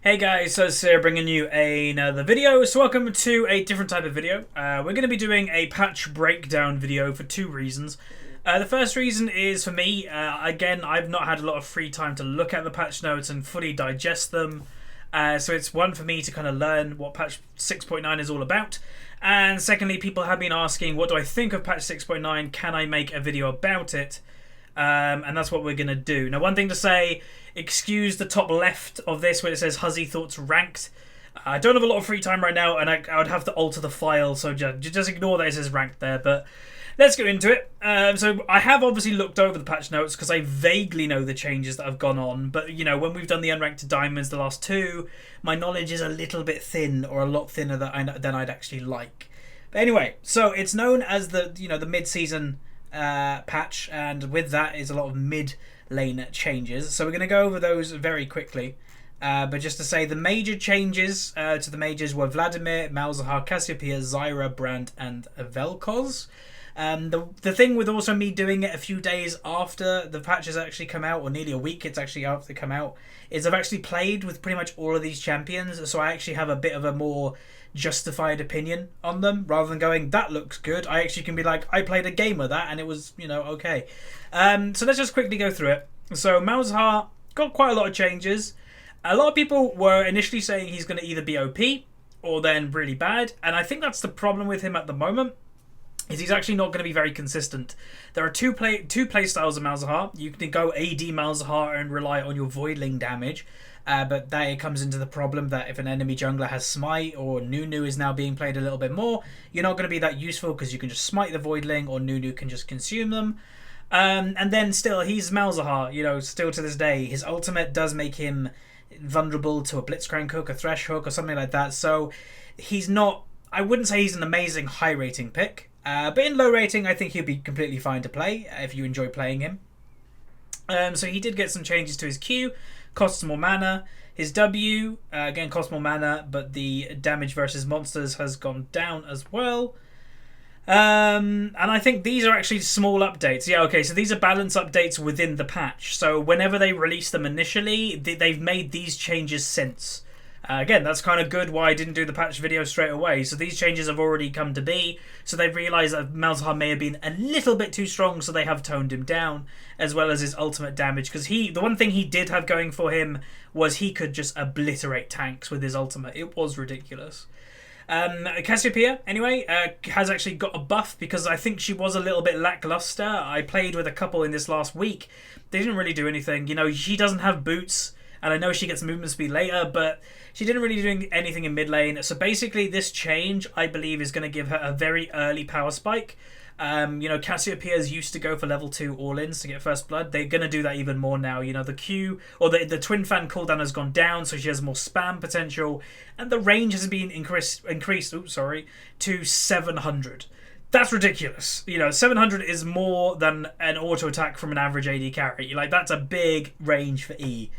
Hey guys, so Sarah bringing you another video. So welcome to a different type of video. We're going to be doing a patch breakdown video for two reasons. The first reason is for me, again, I've not had a lot of free time to look at the patch notes and fully digest them. So it's one for me to kind of learn what patch 6.9 is all about. And secondly, people have been asking, what do I think of patch 6.9? Can I make a video about it? And that's what we're going to do. Now, one thing to say, excuse the top left of this where it says Huzzy Thoughts Ranked. I don't have a lot of free time right now, and I would have to alter the file, so just ignore that it says ranked there. But let's go into it. So I have obviously looked over the patch notes because I vaguely know the changes that have gone on. But, you know, when we've done the unranked diamonds, the last two, my knowledge is a little bit thin, or a lot thinner than I'd actually like. But anyway, so it's known as the mid-season patch, and with that is a lot of mid lane changes, so we're going to go over those very quickly, but just to say the major changes to the majors were Vladimir, Malzahar, Cassiopeia, Zyra, Brandt and Vel'Koz. The thing with also me doing it a few days after the patch has actually come out, or nearly a week it's actually after they come out, is I've actually played with pretty much all of these champions, so I actually have a bit of a more justified opinion on them, rather than going, that looks good. I actually can be like, I played a game of that and it was, okay. So let's just quickly go through it. So Malzahar got quite a lot of changes. A lot of people were initially saying he's going to either be OP or then really bad, and I think that's the problem with him at the moment, is he's actually not going to be very consistent. There are two play styles of Malzahar. You can go AD Malzahar and rely on your Voidling damage, but that it comes into the problem that if an enemy jungler has Smite, or Nunu is now being played a little bit more, you're not going to be that useful because you can just Smite the Voidling, or Nunu can just consume them. And then still, he's Malzahar, still to this day. His ultimate does make him vulnerable to a Blitzcrank hook, a Thresh hook, or something like that. So he's not, I wouldn't say he's an amazing high rating pick. But in low rating, I think he'll be completely fine to play if you enjoy playing him. So he did get some changes to his Q, costs more mana. His W, again, costs more mana, but the damage versus monsters has gone down as well. And I think these are actually small updates. Yeah, okay, so these are balance updates within the patch. So whenever they release them initially, they've made these changes since. Again, that's kind of good why I didn't do the patch video straight away. So these changes have already come to be. So they've realised that Malzahar may have been a little bit too strong, so they have toned him down, as well as his ultimate damage. Because the one thing he did have going for him was he could just obliterate tanks with his ultimate. It was ridiculous. Cassiopeia, anyway, has actually got a buff because I think she was a little bit lackluster. I played with a couple in this last week. They didn't really do anything. She doesn't have boots, and I know she gets movement speed later, but she didn't really do anything in mid lane. So basically this change, I believe, is going to give her a very early power spike. Cassiopeia's used to go for level 2 all-ins to get first blood. They're going to do that even more now. The Q, or the twin fan cooldown has gone down, so she has more spam potential. And the range has been increased to 700. That's ridiculous. 700 is more than an auto attack from an average AD carry. That's a big range for E.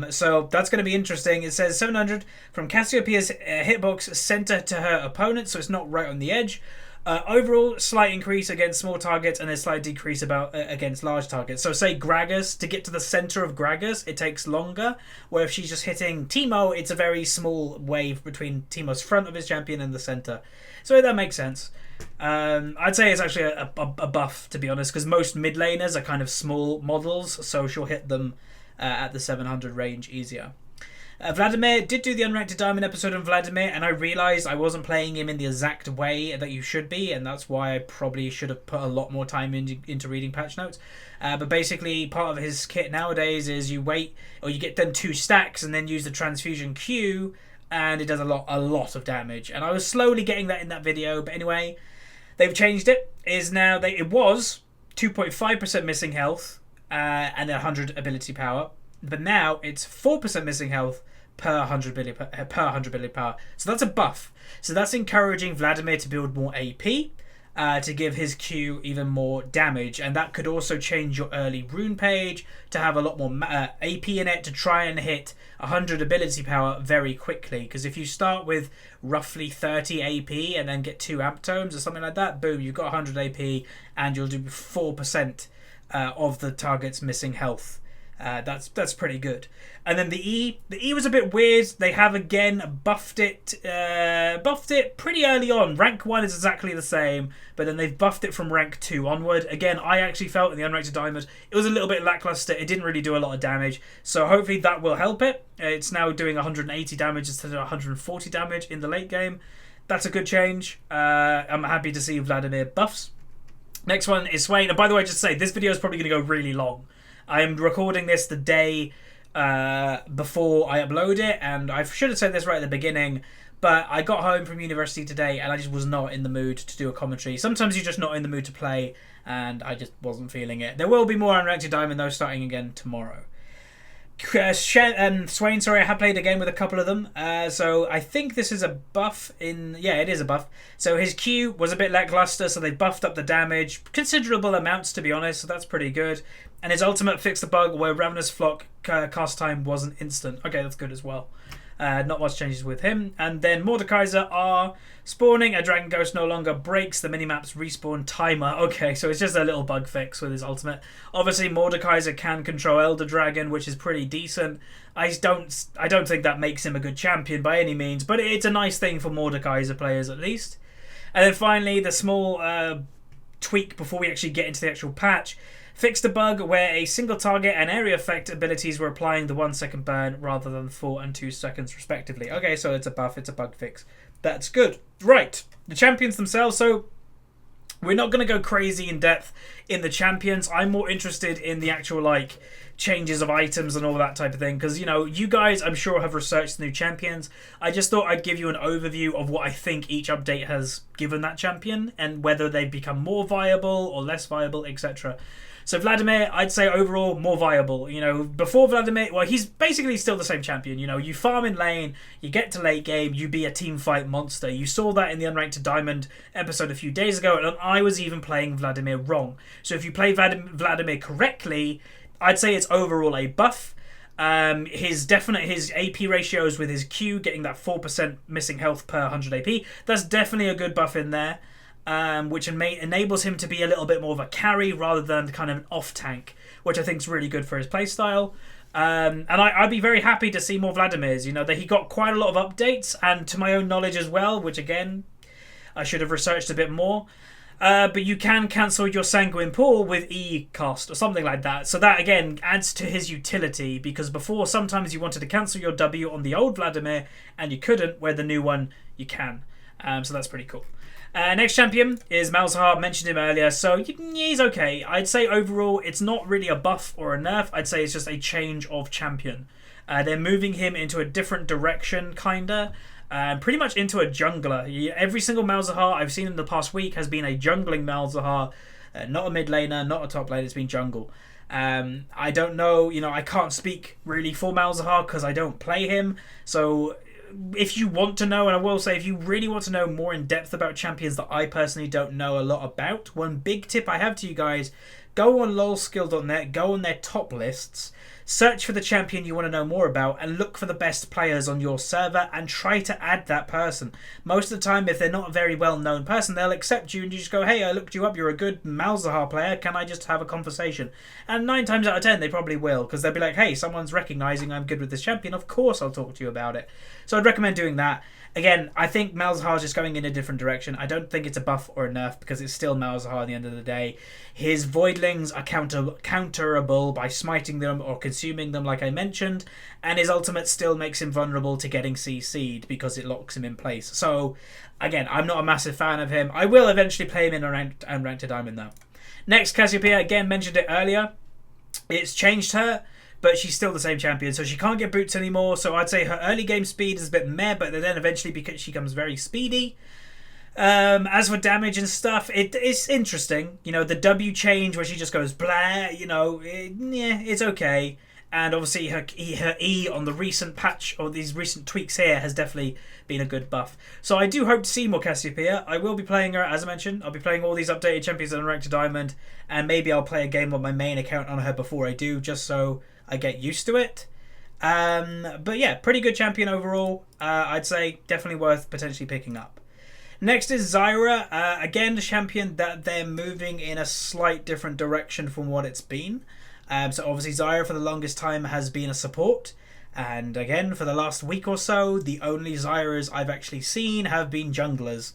So that's going to be interesting. It says 700 from Cassiopeia's hitbox center to her opponent, so it's not right on the edge. Overall, slight increase against small targets and a slight decrease against large targets. So say Gragas, to get to the center of Gragas, it takes longer, where if she's just hitting Teemo, it's a very small wave between Teemo's front of his champion and the center. So that makes sense. I'd say it's actually a buff, to be honest, because most mid laners are kind of small models, so she'll hit them at the 700 range easier. Vladimir did do the Unranked Diamond episode on Vladimir, and I realised I wasn't playing him in the exact way that you should be, and that's why I probably should have put a lot more time into reading patch notes. But basically, part of his kit nowadays is you wait, or you get them 2 stacks and then use the transfusion Q, and it does a lot of damage. And I was slowly getting that in that video, but anyway, they've changed it. It was 2.5% missing health and 100 ability power. But now it's 4% missing health per 100 ability power. So that's a buff. So that's encouraging Vladimir to build more AP, to give his Q even more damage. And that could also change your early rune page to have a lot more AP in it to try and hit 100 ability power very quickly. Because if you start with roughly 30 AP and then get 2 amp tomes or something like that, boom, you've got 100 AP and you'll do 4% of the target's missing health. That's pretty good. And then the E was a bit weird. They have again buffed it pretty early on. Rank 1 is exactly the same, but then they've buffed it from rank 2 onward. Again, I actually felt in the Unranked Diamond it was a little bit lackluster. It didn't really do a lot of damage, so hopefully that will help it. It's now doing 180 damage instead of 140 damage in the late game. That's a good change. I'm happy to see Vladimir buffs. Next one is Swain. And by the way, just to say, this video is probably going to go really long. I am recording this the day before I upload it, and I should have said this right at the beginning, but I got home from university today and I just was not in the mood to do a commentary. Sometimes you're just not in the mood to play, and I just wasn't feeling it. There will be more Unranked Diamond though, starting again tomorrow. Swain, sorry, I have played a game with a couple of them, so I think this is a buff yeah, it is a buff. So his Q was a bit lackluster, so they buffed up the damage considerable amounts, to be honest, so that's pretty good. And his ultimate fixed the bug where Ravenous Flock cast time wasn't instant. Okay, that's good as well. Not much changes with him. And then Mordekaiser are spawning a Dragon Ghost no longer breaks the minimap's respawn timer. Okay, so it's just a little bug fix with his ultimate. Obviously, Mordekaiser can control Elder Dragon, which is pretty decent. I don't think that makes him a good champion by any means, but it's a nice thing for Mordekaiser players at least. And then finally, the small tweak before we actually get into the actual patch. Fixed a bug where a single target and area effect abilities were applying the 1 second burn rather than 4 and 2 seconds respectively. Okay, so it's a buff, it's a bug fix. That's good. Right, the champions themselves. So we're not going to go crazy in depth in the champions. I'm more interested in the actual like changes of items and all that type of thing, because you know, you guys I'm sure have researched the new champions. I just thought I'd give you an overview of what I think each update has given that champion and whether they've become more viable or less viable, etc. So Vladimir, I'd say overall more viable. You know, before Vladimir, well, he's basically still the same champion. You know, you farm in lane, you get to late game, you be a team fight monster. You saw that in the Unranked Diamond episode a few days ago, and I was even playing Vladimir wrong. So if you play Vladimir correctly, I'd say it's overall a buff. His AP ratios with his Q, getting that 4% missing health per 100 AP, that's definitely a good buff in there. Which enables him to be a little bit more of a carry rather than kind of an off tank, which I think is really good for his playstyle. And I'd be very happy to see more Vladimirs. You know, that he got quite a lot of updates, and to my own knowledge as well, which again I should have researched a bit more. But you can cancel your Sanguine Pool with E cast or something like that. So that again adds to his utility, because before sometimes you wanted to cancel your W on the old Vladimir and you couldn't, where the new one you can. So that's pretty cool. Next champion is Malzahar. Mentioned him earlier, so he's okay. I'd say overall it's not really a buff or a nerf. I'd say it's just a change of champion. They're moving him into a different direction, kinda. Pretty much into a jungler. Every single Malzahar I've seen in the past week has been a jungling Malzahar. Not a mid laner, not a top laner, it's been jungle. I don't know, you know, I can't speak really for Malzahar because I don't play him, so if you want to know, and I will say, if you really want to know more in depth about champions that I personally don't know a lot about, one big tip I have to you guys, go on lolskill.net, go on their top lists, search for the champion you want to know more about, and look for the best players on your server and try to add that person. Most of the time, if they're not a very well-known person, they'll accept you and you just go, hey, I looked you up, you're a good Malzahar player, can I just have a conversation? And 9 times out of 10, they probably will, because they'll be like, hey, someone's recognizing I'm good with this champion, of course I'll talk to you about it. So I'd recommend doing that. Again, I think Malzahar's just going in a different direction. I don't think it's a buff or a nerf, because it's still Malzahar at the end of the day. His Voidlings are counterable by smiting them or consuming them, like I mentioned, and his ultimate still makes him vulnerable to getting CC'd because it locks him in place. So, again, I'm not a massive fan of him. I will eventually play him in Unranked Diamond, though. Next, Cassiopeia, again, mentioned it earlier. It's changed her, but she's still the same champion, so she can't get boots anymore. So I'd say her early game speed is a bit meh, but then eventually she becomes very speedy. As for damage and stuff, it's interesting. You know, the W change where she just goes blah, you know, yeah, it's okay. And obviously her E on the recent patch, or these recent tweaks here, has definitely been a good buff. So I do hope to see more Cassiopeia. I will be playing her, as I mentioned. I'll be playing all these updated champions on Unranked Diamond, and maybe I'll play a game on my main account on her before I do, just so I get used to it. But yeah, pretty good champion overall. I'd say definitely worth potentially picking up. Next is Zyra. Again, the champion that they're moving in a slight different direction from what it's been. So obviously Zyra for the longest time has been a support. And again, for the last week or so, the only Zyras I've actually seen have been junglers.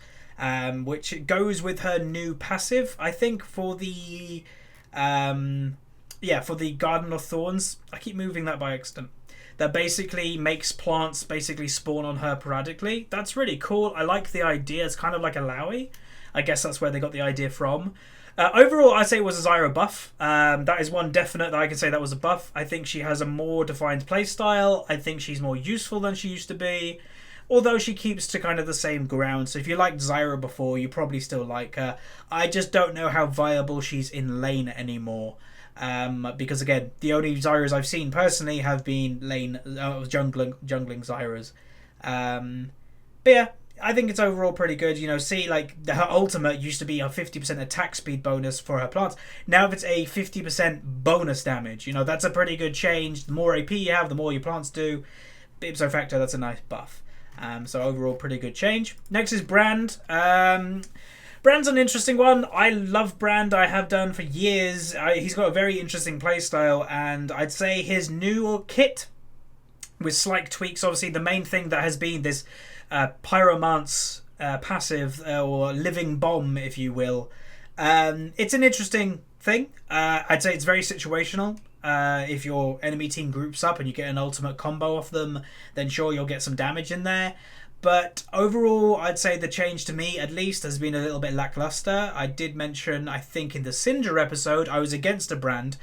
Which goes with her new passive, I think, for the... for the Garden of Thorns. I keep moving that by accident. That basically makes plants basically spawn on her periodically. That's really cool. I like the idea. It's kind of like a Lowy. I guess that's where they got the idea from. Overall, I'd say it was a Zyra buff. That is one definite that I can say that was a buff. I think she has a more defined playstyle. I think she's more useful than she used to be. Although she keeps to kind of the same ground. So if you liked Zyra before, you probably still like her. I just don't know how viable she's in lane anymore. Because again, the only Zyras I've seen personally have been jungling Zyras. But yeah, I think it's overall pretty good. You know, see, like her ultimate used to be a 50% attack speed bonus for her plants. Now if it's a 50% bonus damage, you know, that's a pretty good change. The more AP you have, the more your plants do. Ipso facto, that's a nice buff. So overall, pretty good change. Next is Brand. Brand's an interesting one. I love Brand. I have done for years. He's got a very interesting playstyle, and I'd say his new kit with slight tweaks. Obviously, the main thing that has been this Pyromance passive, or living bomb, if you will. It's an interesting thing. I'd say it's very situational. If your enemy team groups up and you get an ultimate combo off them, then sure, you'll get some damage in there. But overall, I'd say the change to me, at least, has been a little bit lackluster. I did mention, I think, in the Syndra episode, I was against a Brand.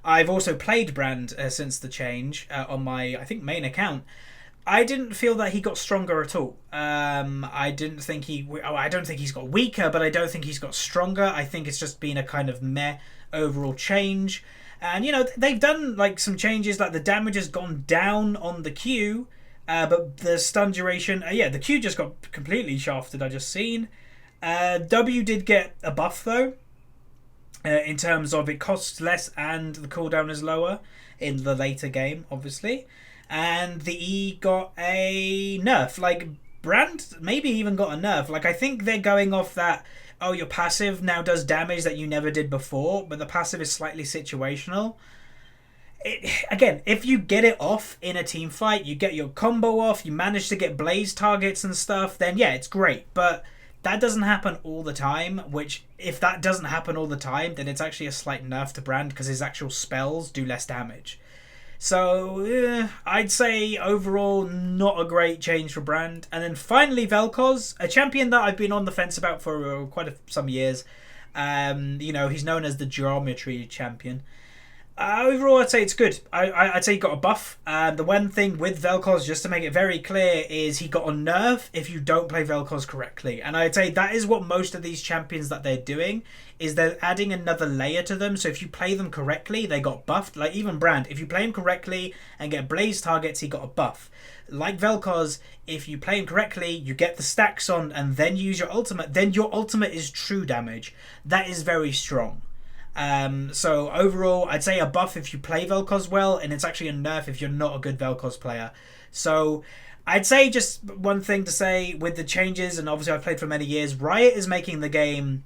I've also played Brand since the change on my, I think, main account. I didn't feel that he got stronger at all. I don't think he's got weaker, but I don't think he's got stronger. I think it's just been a kind of meh overall change. And, you know, they've done, like, some changes, like the damage has gone down on the Q, but the stun duration... the Q just got completely shafted, I just seen. W did get a buff, though, in terms of it costs less and the cooldown is lower in the later game, obviously. And the E got a nerf. Like, Brand maybe even got a nerf. Like, I think they're going off that... oh, your passive now does damage that you never did before, but the passive is slightly situational. Again, if you get it off in a team fight, you get your combo off, you manage to get blaze targets and stuff, then yeah, it's great. But that doesn't happen all the time, which if that doesn't happen all the time, then it's actually a slight nerf to Brand because his actual spells do less damage. So, I'd say overall not a great change for Brand. And then finally Vel'Koz, a champion that I've been on the fence about for some years. You know, he's known as the Geometry champion. Overall, I'd say it's good. I'd say he got a buff. The one thing with Vel'Koz, just to make it very clear, is he got a nerf if you don't play Vel'Koz correctly. And I'd say that is what most of these champions that they're doing, is they're adding another layer to them. So if you play them correctly, they got buffed. Like even Brand, if you play him correctly and get blaze targets, he got a buff. Like Vel'Koz, if you play him correctly, you get the stacks on and then use your ultimate, then your ultimate is true damage. That is very strong. So overall, I'd say a buff if you play Vel'Koz well, and it's actually a nerf if you're not a good Vel'Koz player. So I'd say just one thing to say with the changes, and obviously I've played for many years, Riot is making the game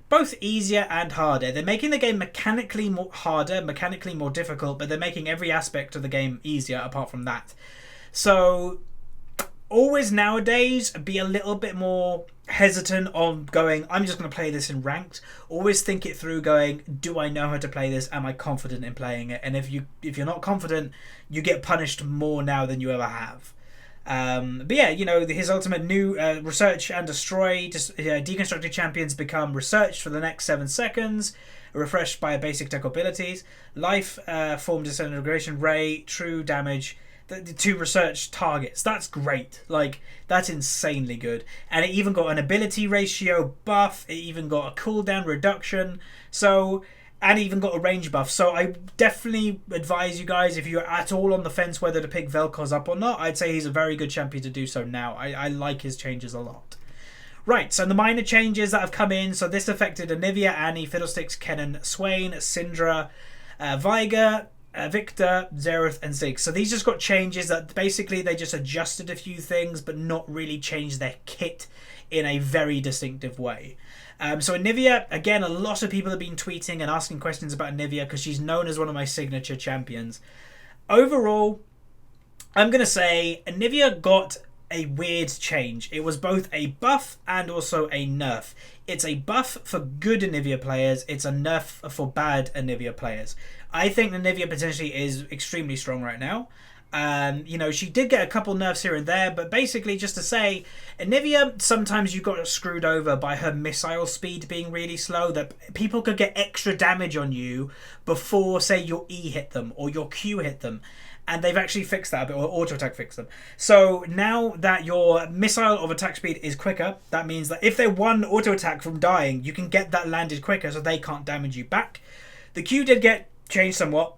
both easier and harder. They're making the game mechanically more harder, mechanically more difficult, but they're making every aspect of the game easier apart from that. So always nowadays be a little bit more hesitant on going, I'm just going to play this in ranked. Always think it through, going, do I know how to play this? Am I confident in playing it? And if you're not confident, you get punished more now than you ever have. But yeah, you know, his ultimate new research and destroy, deconstructed champions become researched for the next 7 seconds, refreshed by basic tech abilities, life, form disintegration ray, true damage, the 2 research targets. That's great. Like, that's insanely good. And it even got an ability ratio buff. It even got a cooldown reduction. So, and even got a range buff. So I definitely advise you guys, if you're at all on the fence whether to pick Vel'Koz up or not, I'd say he's a very good champion to do so now. I like his changes a lot. Right, so the minor changes that have come in. So this affected Anivia, Annie, Fiddlesticks, Kennen, Swain, Syndra, Veigar, Victor, Xerath, and Ziggs. So these just got changes that basically they just adjusted a few things, but not really changed their kit in a very distinctive way. So Anivia, again, a lot of people have been tweeting and asking questions about Anivia because she's known as one of my signature champions. Overall, I'm going to say Anivia got a weird change. It was both a buff and also a nerf. It's a buff for good Anivia players. It's a nerf for bad Anivia players. I think Anivia potentially is extremely strong right now. You know, she did get a couple nerfs here and there, but basically just to say, Anivia, sometimes you got screwed over by her missile speed being really slow, that people could get extra damage on you before, say, your E hit them or your Q hit them. And they've actually fixed that a bit, or auto attack fixed them. So now that your missile of attack speed is quicker, that means that if they're one auto attack from dying, you can get that landed quicker so they can't damage you back. The Q did get changed somewhat.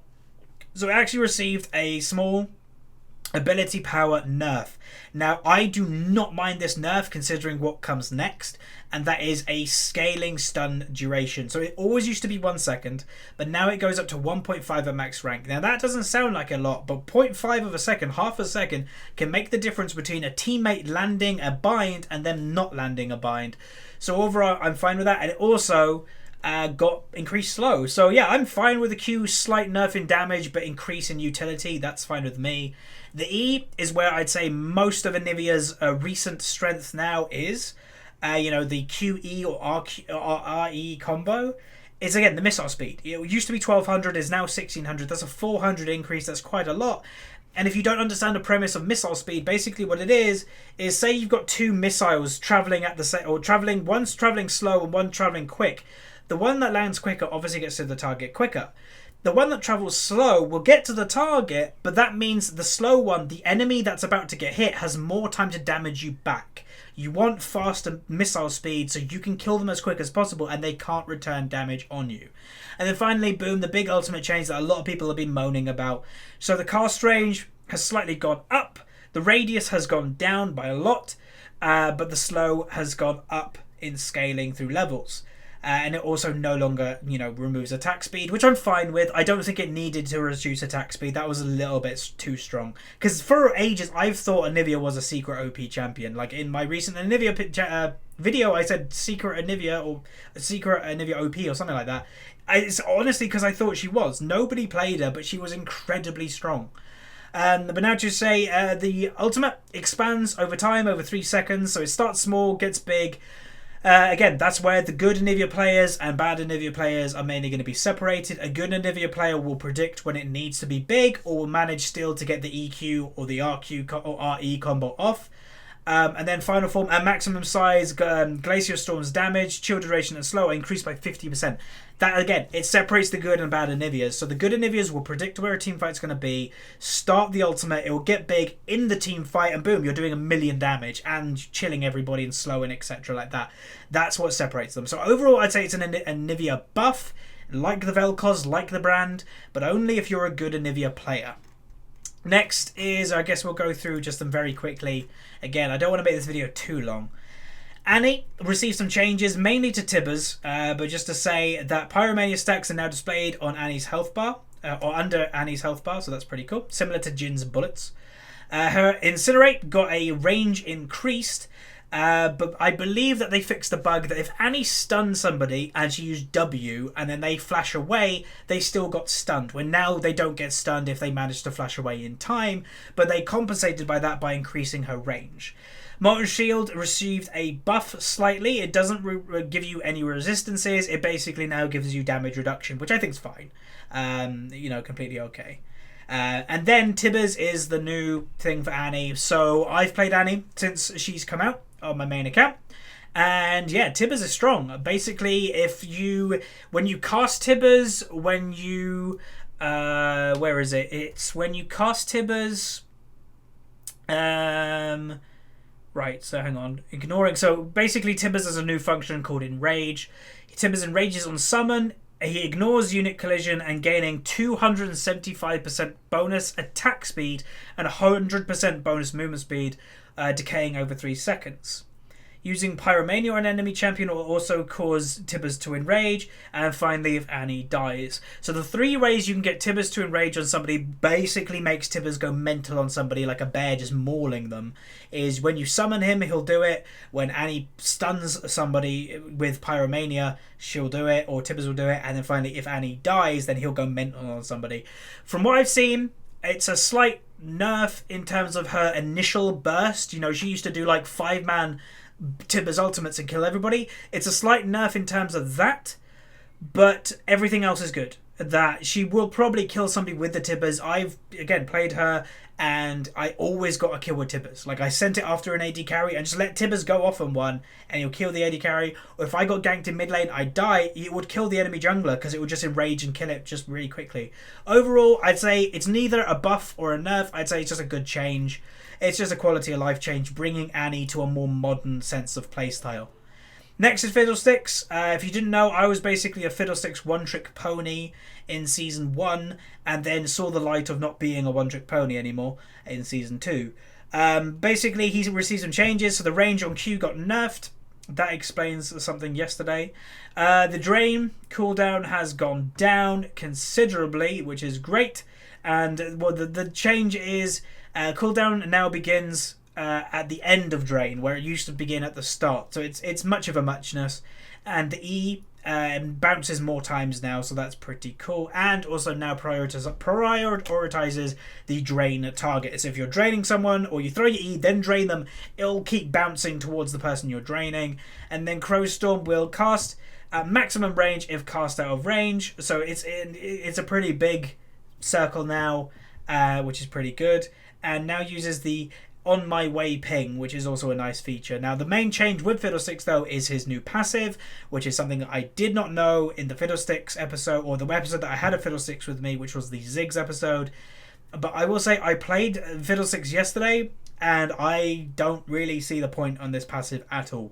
So it actually received a small ability power nerf. Now, I do not mind this nerf considering what comes next, and that is a scaling stun duration. So it always used to be 1 second, but now it goes up to 1.5 at max rank. Now, that doesn't sound like a lot, but 0.5 of a second, half a second, can make the difference between a teammate landing a bind and them not landing a bind. So overall, I'm fine with that, and it also got increased slow. So yeah, I'm fine with the Q, slight nerf in damage, but increase in utility. That's fine with me. The E is where I'd say most of Anivia's recent strength now is. You know, the QE or RE combo is, again, the missile speed. It used to be 1200, is now 1600. That's a 400 increase. That's quite a lot. And if you don't understand the premise of missile speed, basically what it is say you've got two missiles traveling at the same, or traveling, one's traveling slow and one traveling quick. The one that lands quicker obviously gets to the target quicker. The one that travels slow will get to the target, but that means the slow one, the enemy that's about to get hit, has more time to damage you back. You want faster missile speed so you can kill them as quick as possible and they can't return damage on you. And then finally, boom, the big ultimate change that a lot of people have been moaning about. So the cast range has slightly gone up, the radius has gone down by a lot, but the slow has gone up in scaling through levels. And it also no longer, you know, removes attack speed, which I'm fine with. I don't think it needed to reduce attack speed. That was a little bit too strong. Because for ages, I've thought Anivia was a secret OP champion. Like in my recent Anivia video, I said secret Anivia or secret Anivia OP or something like that. It's honestly because I thought she was. Nobody played her, but she was incredibly strong. But now to say, the ultimate expands over time, over 3 seconds. So it starts small, gets big. Again, that's where the good Anivia players and bad Anivia players are mainly going to be separated. A good Anivia player will predict when it needs to be big, or will manage still to get the EQ or the RQ or RE combo off. And then final form and maximum size, Glacier Storm's damage, chill duration and slow are increased by 50%. That, again, it separates the good and bad Anivias. So the good Anivias will predict where a team fight's going to be, start the ultimate, it will get big in the team fight, and boom, you're doing 1,000,000 damage and chilling everybody and slowing, etc. like that. That's what separates them. So overall, I'd say it's an Anivia buff, like the Vel'Koz, like the brand, but only if you're a good Anivia player. Next is, I guess we'll go through just them very quickly. Again, I don't want to make this video too long. Annie received some changes, mainly to Tibbers, but just to say that Pyromania stacks are now displayed on Annie's health bar, or under Annie's health bar, so that's pretty cool. Similar to Jin's bullets. Her Incinerate got a range increased, but I believe that they fixed the bug that if Annie stunned somebody and she used W and then they flash away, they still got stunned. When now they don't get stunned if they manage to flash away in time, but they compensated by that by increasing her range. Molten Shield received a buff slightly. It doesn't give you any resistances. It basically now gives you damage reduction, which I think is fine. You know, completely okay. And then Tibbers is the new thing for Annie. So I've played Annie since she's come out on my main account. And yeah, Tibbers is strong. Basically, when you cast Tibbers, when you where is it? It's when you cast Tibbers. Right, so hang on. Ignoring. So basically, Tibbers has a new function called Enrage. Tibbers enrages on summon. He ignores unit collision and gaining 275% bonus attack speed and 100% bonus movement speed, decaying over 3 seconds. Using Pyromania on an enemy champion will also cause Tibbers to enrage. And finally, if Annie dies. So the 3 ways you can get Tibbers to enrage on somebody basically makes Tibbers go mental on somebody like a bear just mauling them. Is when you summon him, he'll do it. When Annie stuns somebody with Pyromania, she'll do it, or Tibbers will do it. And then finally, if Annie dies, then he'll go mental on somebody. From what I've seen, it's a slight nerf in terms of her initial burst. You know, she used to do like 5-man Tibbers ultimates and kill everybody. It's a slight nerf in terms of that, but everything else is good. That she will probably kill somebody with the Tibbers. I've, again, played her, and I always got a kill with Tibbers. Like, I sent it after an AD carry and just let Tibbers go off on one, and he'll kill the AD carry. Or if I got ganked in mid lane, I die, it would kill the enemy jungler because it would just enrage and kill it just really quickly. Overall, I'd say it's neither a buff or a nerf. I'd say it's just a good change. It's just a quality of life change, bringing Annie to a more modern sense of playstyle. Next is Fiddlesticks. If you didn't know, I was basically a Fiddlesticks one-trick pony in Season 1, and then saw the light of not being a one-trick pony anymore in Season 2. Basically, he received some changes, so the range on Q got nerfed. That explains something yesterday. The drain cooldown has gone down considerably, which is great. And well, the change is cooldown now begins at the end of drain, where it used to begin at the start. So it's much of a muchness. And the E bounces more times now, so that's pretty cool. And also now prioritizes the drain target. So if you're draining someone, or you throw your E, then drain them, it'll keep bouncing towards the person you're draining. And then Crowstorm will cast at maximum range if cast out of range. So it's a pretty big circle now, which is pretty good. And now uses the On My Way ping, which is also a nice feature. Now, the main change with Fiddlesticks, though, is his new passive, which is something that I did not know in the Fiddlesticks episode, or the episode that I had a Fiddlesticks with me, which was the Ziggs episode. But I will say, I played Fiddlesticks yesterday, and I don't really see the point on this passive at all.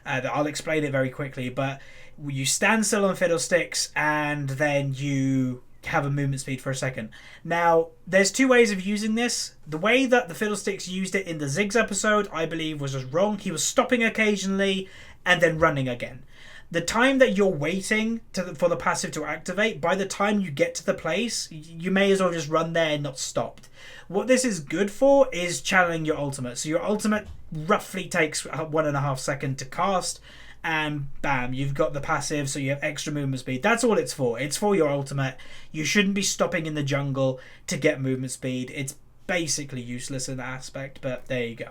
I'll explain it very quickly, but you stand still on Fiddlesticks, and then you have a movement speed for a second. Now, there's 2 ways of using this. The way that the Fiddlesticks used it in the Ziggs episode, I believe, was just wrong. He was stopping occasionally and then running again. The time that you're waiting for the passive to activate, by the time you get to the place, you may as well just run there and not stopped. What this is good for is channeling your ultimate. So your ultimate roughly takes 1.5 seconds to cast, and bam, you've got the passive, so you have extra movement speed. That's all it's for. It's for your ultimate. You shouldn't be stopping in the jungle to get movement speed. It's basically useless in that aspect, but there you go.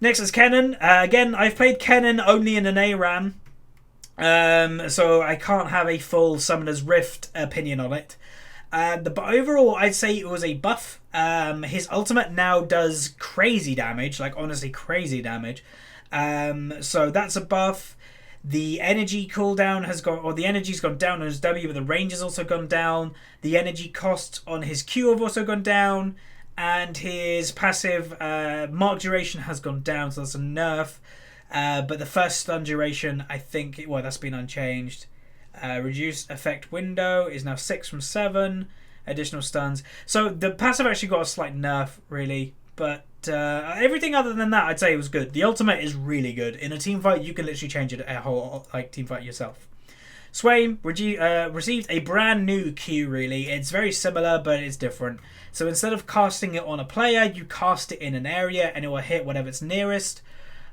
Next is Kennen. Again, I've played Kennen only in an ARAM, so I can't have a full Summoner's Rift opinion on it. But overall, I'd say it was a buff. His ultimate now does crazy damage, like honestly crazy damage. So that's a buff. The energy cooldown has gone, or the energy's gone down on his W, but the range has also gone down. The energy costs on his Q have also gone down, and his passive mark duration has gone down, so that's a nerf. But the first stun duration, I think, well, that's been unchanged. Reduced effect window is now 6 from 7. Additional stuns. So the passive actually got a slight nerf, really, but everything other than that, I'd say it was good. The ultimate is really good. In a team fight, you can literally change it a whole team fight yourself. Swain received a brand new Q, really. It's very similar, but it's different. So instead of casting it on a player, you cast it in an area, and it will hit whatever's nearest.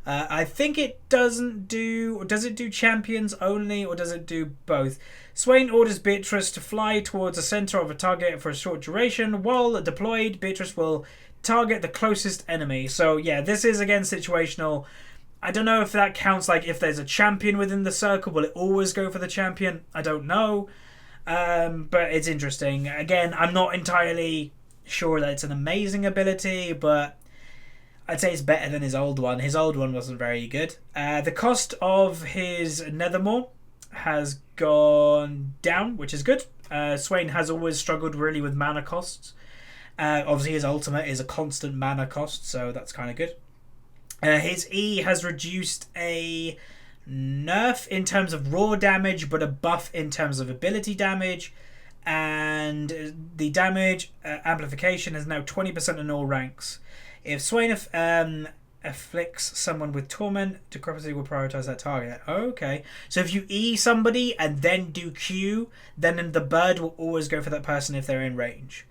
I think it doesn't do... Does it do champions only, or does it do both? Swain orders Beatrice to fly towards the center of a target for a short duration. While deployed, Beatrice will target the closest enemy. So yeah, this is again situational. I don't know if that counts, like if there's a champion within the circle, will it always go for the champion? I don't know. But it's interesting. Again, I'm not entirely sure that it's an amazing ability, but I'd say it's better than his old one. His old one wasn't very good. The cost of his Nethermore has gone down, which is good. Swain has always struggled really with mana costs. Obviously his ultimate is a constant mana cost, so that's kind of good. His E has reduced a nerf in terms of raw damage, but a buff in terms of ability damage. And the damage amplification is now 20% in all ranks. If Swain afflicts someone with torment, decrepity will prioritize that target. Okay. So if you E somebody and then do Q, then the bird will always go for that person if they're in range.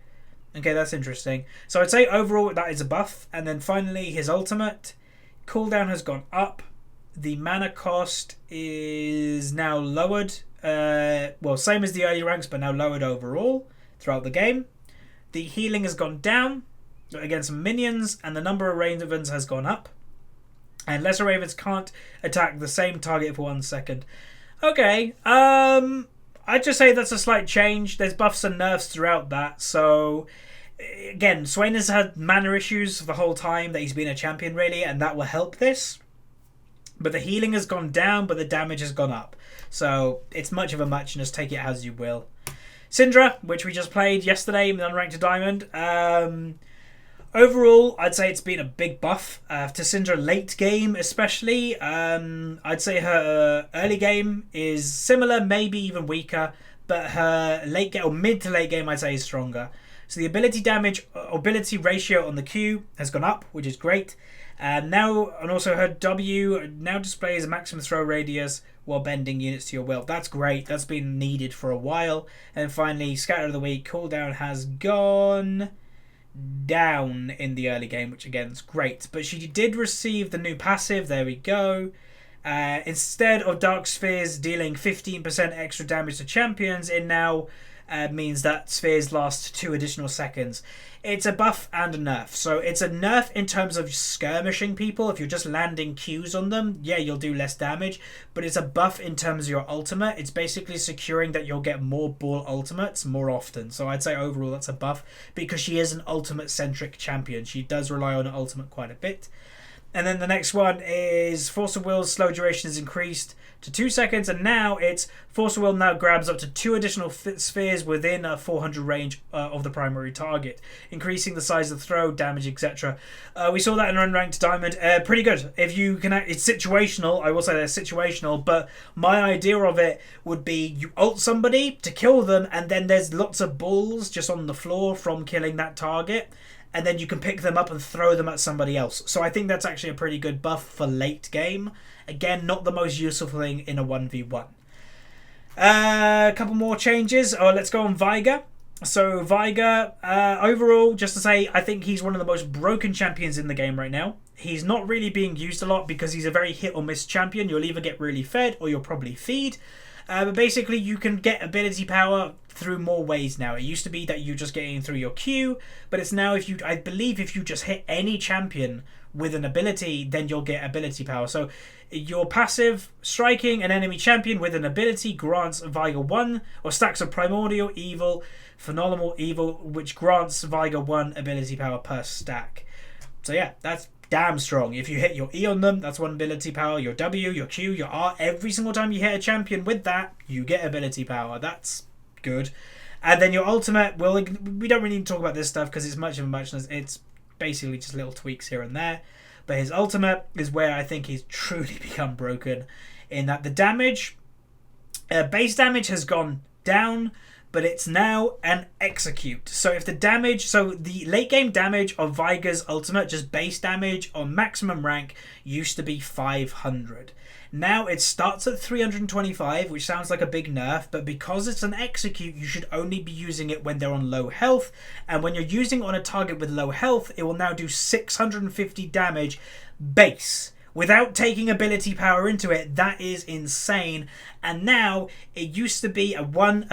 Okay, that's interesting. So I'd say overall that is a buff. And then finally his ultimate. Cooldown has gone up. The mana cost is now lowered. Well, same as the early ranks, but now lowered overall throughout the game. The healing has gone down against minions, and the number of ravens has gone up. And lesser ravens can't attack the same target for 1 second. Okay, I'd just say that's a slight change. There's buffs and nerfs throughout that. So, again, Swain has had mana issues the whole time that he's been a champion, really, and that will help this. But the healing has gone down, but the damage has gone up. So, it's much of a muchness. Take it as you will. Syndra, which we just played yesterday in the Unranked Diamond. Overall, I'd say it's been a big buff to Syndra late game, especially. I'd say her early game is similar, maybe even weaker, but her late game or mid to late game, I'd say, is stronger. So the ability damage, ability ratio on the Q has gone up, which is great. And also her W now displays a maximum throw radius while bending units to your will. That's great. That's been needed for a while. And finally, Scatter of the Weak cooldown has gone down in the early game, which again is great. But she did receive the new passive. There we go. Instead of Dark Spheres dealing 15% extra damage to champions, it now means that spheres last 2 additional seconds. It's a buff and a nerf. So it's a nerf in terms of skirmishing people. If you're just landing Qs on them, yeah, you'll do less damage. But it's a buff in terms of your ultimate. It's basically securing that you'll get more ball ultimates more often. So I'd say overall that's a buff because she is an ultimate-centric champion. She does rely on her ultimate quite a bit. And then the next one is Force of Will's slow duration is increased to 2 seconds, and now it's Force of Will now grabs up to 2 additional spheres within a 400 range of the primary target, increasing the size of the throw, damage, etc. We saw that in Unranked Diamond. Pretty good. If you can, it's situational. I will say that's situational, but my idea of it would be you ult somebody to kill them, and then there's lots of balls just on the floor from killing that target. And then you can pick them up and throw them at somebody else. So I think that's actually a pretty good buff for late game. Again, not the most useful thing in a 1v1. A couple more changes. Let's go on Viger. So Viger, overall, just to say, I think he's one of the most broken champions in the game right now. He's not really being used a lot because he's a very hit or miss champion. You'll either get really fed or you'll probably feed. But basically, you can get ability power through more ways now. It used to be that you're just getting through your Q, but it's now I believe if you just hit any champion with an ability, then you'll get ability power. So your passive, striking an enemy champion with an ability grants Viger 1, or stacks of Primordial Evil, Phenomenal Evil, which grants Viger 1 ability power per stack. So yeah, that's damn strong. If you hit your E on them, that's 1 ability power. Your W, your Q, your R, every single time you hit a champion with that, you get ability power. That's good. And then your ultimate, well, we don't really need to talk about this stuff because it's much of a muchness. It's basically just little tweaks here and there. But his ultimate is where I think he's truly become broken, in that the damage, base damage has gone down, but it's now an execute. So if the damage, so the late game damage of Viger's ultimate, just base damage on maximum rank, used to be 500. Now it starts at 325, which sounds like a big nerf, but because it's an execute, you should only be using it when they're on low health. And when you're using it on a target with low health, it will now do 650 damage base. Without taking ability power into it. That is insane. And now it used to be a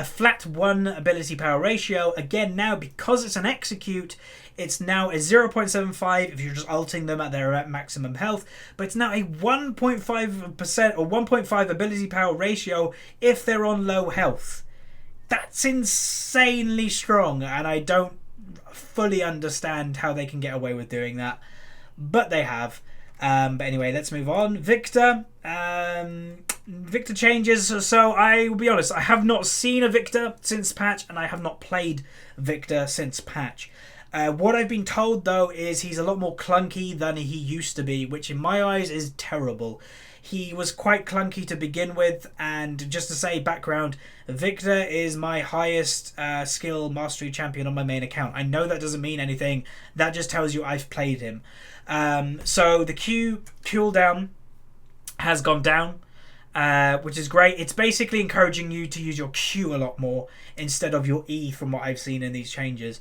flat 1 ability power ratio. Again, now because it's an execute, it's now a 0.75 if you're just ulting them at their maximum health. But it's now a 1.5% or 1.5 ability power ratio if they're on low health. That's insanely strong, and I don't fully understand how they can get away with doing that. But they have. But anyway, let's move on. Victor. Victor changes. So I will be honest, I have not seen a Victor since patch, and I have not played Victor since patch. What I've been told, though, is he's a lot more clunky than he used to be, which in my eyes is terrible. He was quite clunky to begin with, and just to say background, Victor is my highest skill mastery champion on my main account. I know that doesn't mean anything. That just tells you I've played him. So the Q cooldown has gone down, which is great. It's basically encouraging you to use your Q a lot more instead of your E, from what I've seen in these changes,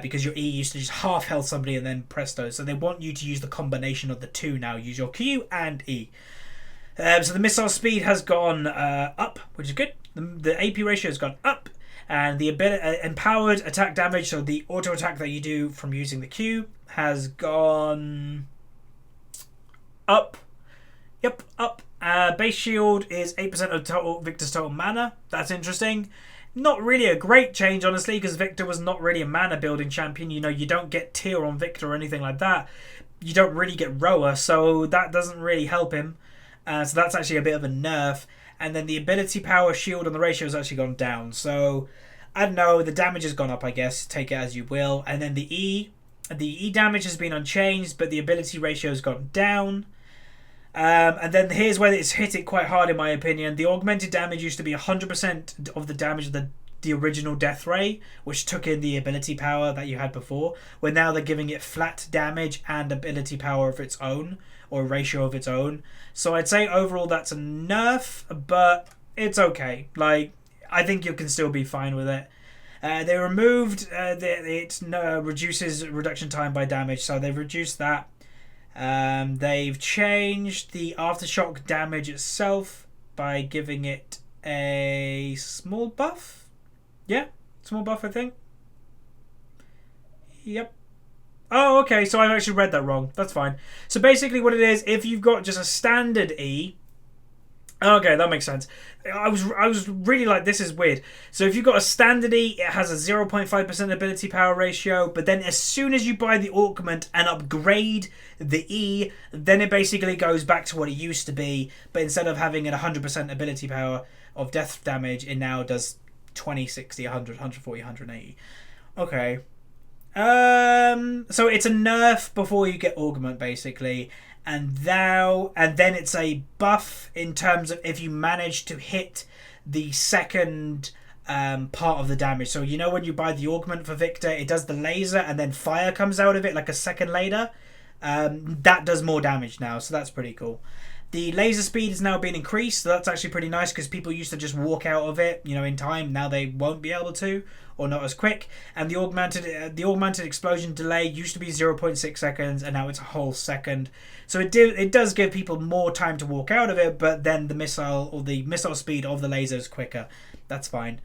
because your E used to just half health somebody and then presto. So they want you to use the combination of the two now. Use your Q and E. So the missile speed has gone up, which is good. The AP ratio has gone up, and the empowered attack damage, so the auto attack that you do from using the Q, has gone up. Yep, up. Base shield is 8% of Victor's total mana. That's interesting. Not really a great change, honestly, because Victor was not really a mana building champion. You know, you don't get tier on Victor or anything like that. You don't really get Roa, so that doesn't really help him. So that's actually a bit of a nerf. And then the ability power shield on the ratio has actually gone down. So, I don't know, the damage has gone up, I guess. Take it as you will. And then the E damage has been unchanged, but the ability ratio has gone down. And then here's where it's hit it quite hard, in my opinion. The augmented damage used to be 100% of the damage of the original death ray, which took in the ability power that you had before, where now they're giving it flat damage and ability power of its own, or a ratio of its own. So I'd say overall that's a nerf, but it's okay. Like, I think you can still be fine with it. They removed it reduces reduction time by damage, so they've reduced that. They've changed the aftershock damage itself by giving it a small buff. Yeah, small buff, I think. Yep. Oh, okay, so I've actually read that wrong. That's fine. So basically what it is, if you've got just a standard E... Okay, that makes sense. I was really like, this is weird. So if you've got a standard E, it has a 0.5% ability power ratio, but then as soon as you buy the augment and upgrade the E, then it basically goes back to what it used to be, but instead of having an 100% ability power of death damage, it now does 20, 60, 100, 140, 180. Okay. So it's a nerf before you get augment, basically. And then it's a buff in terms of if you manage to hit the second part of the damage. So you know when you buy the augment for Victor, it does the laser and then fire comes out of it like a second later. That does more damage now, so that's pretty cool. The laser speed has now been increased, so that's actually pretty nice because people used to just walk out of it, you know, in time. Now they won't be able to, or not as quick. And the augmented explosion delay used to be 0.6 seconds, and now it's a whole second. So it does give people more time to walk out of it, but then the missile speed of the laser is quicker. That's fine.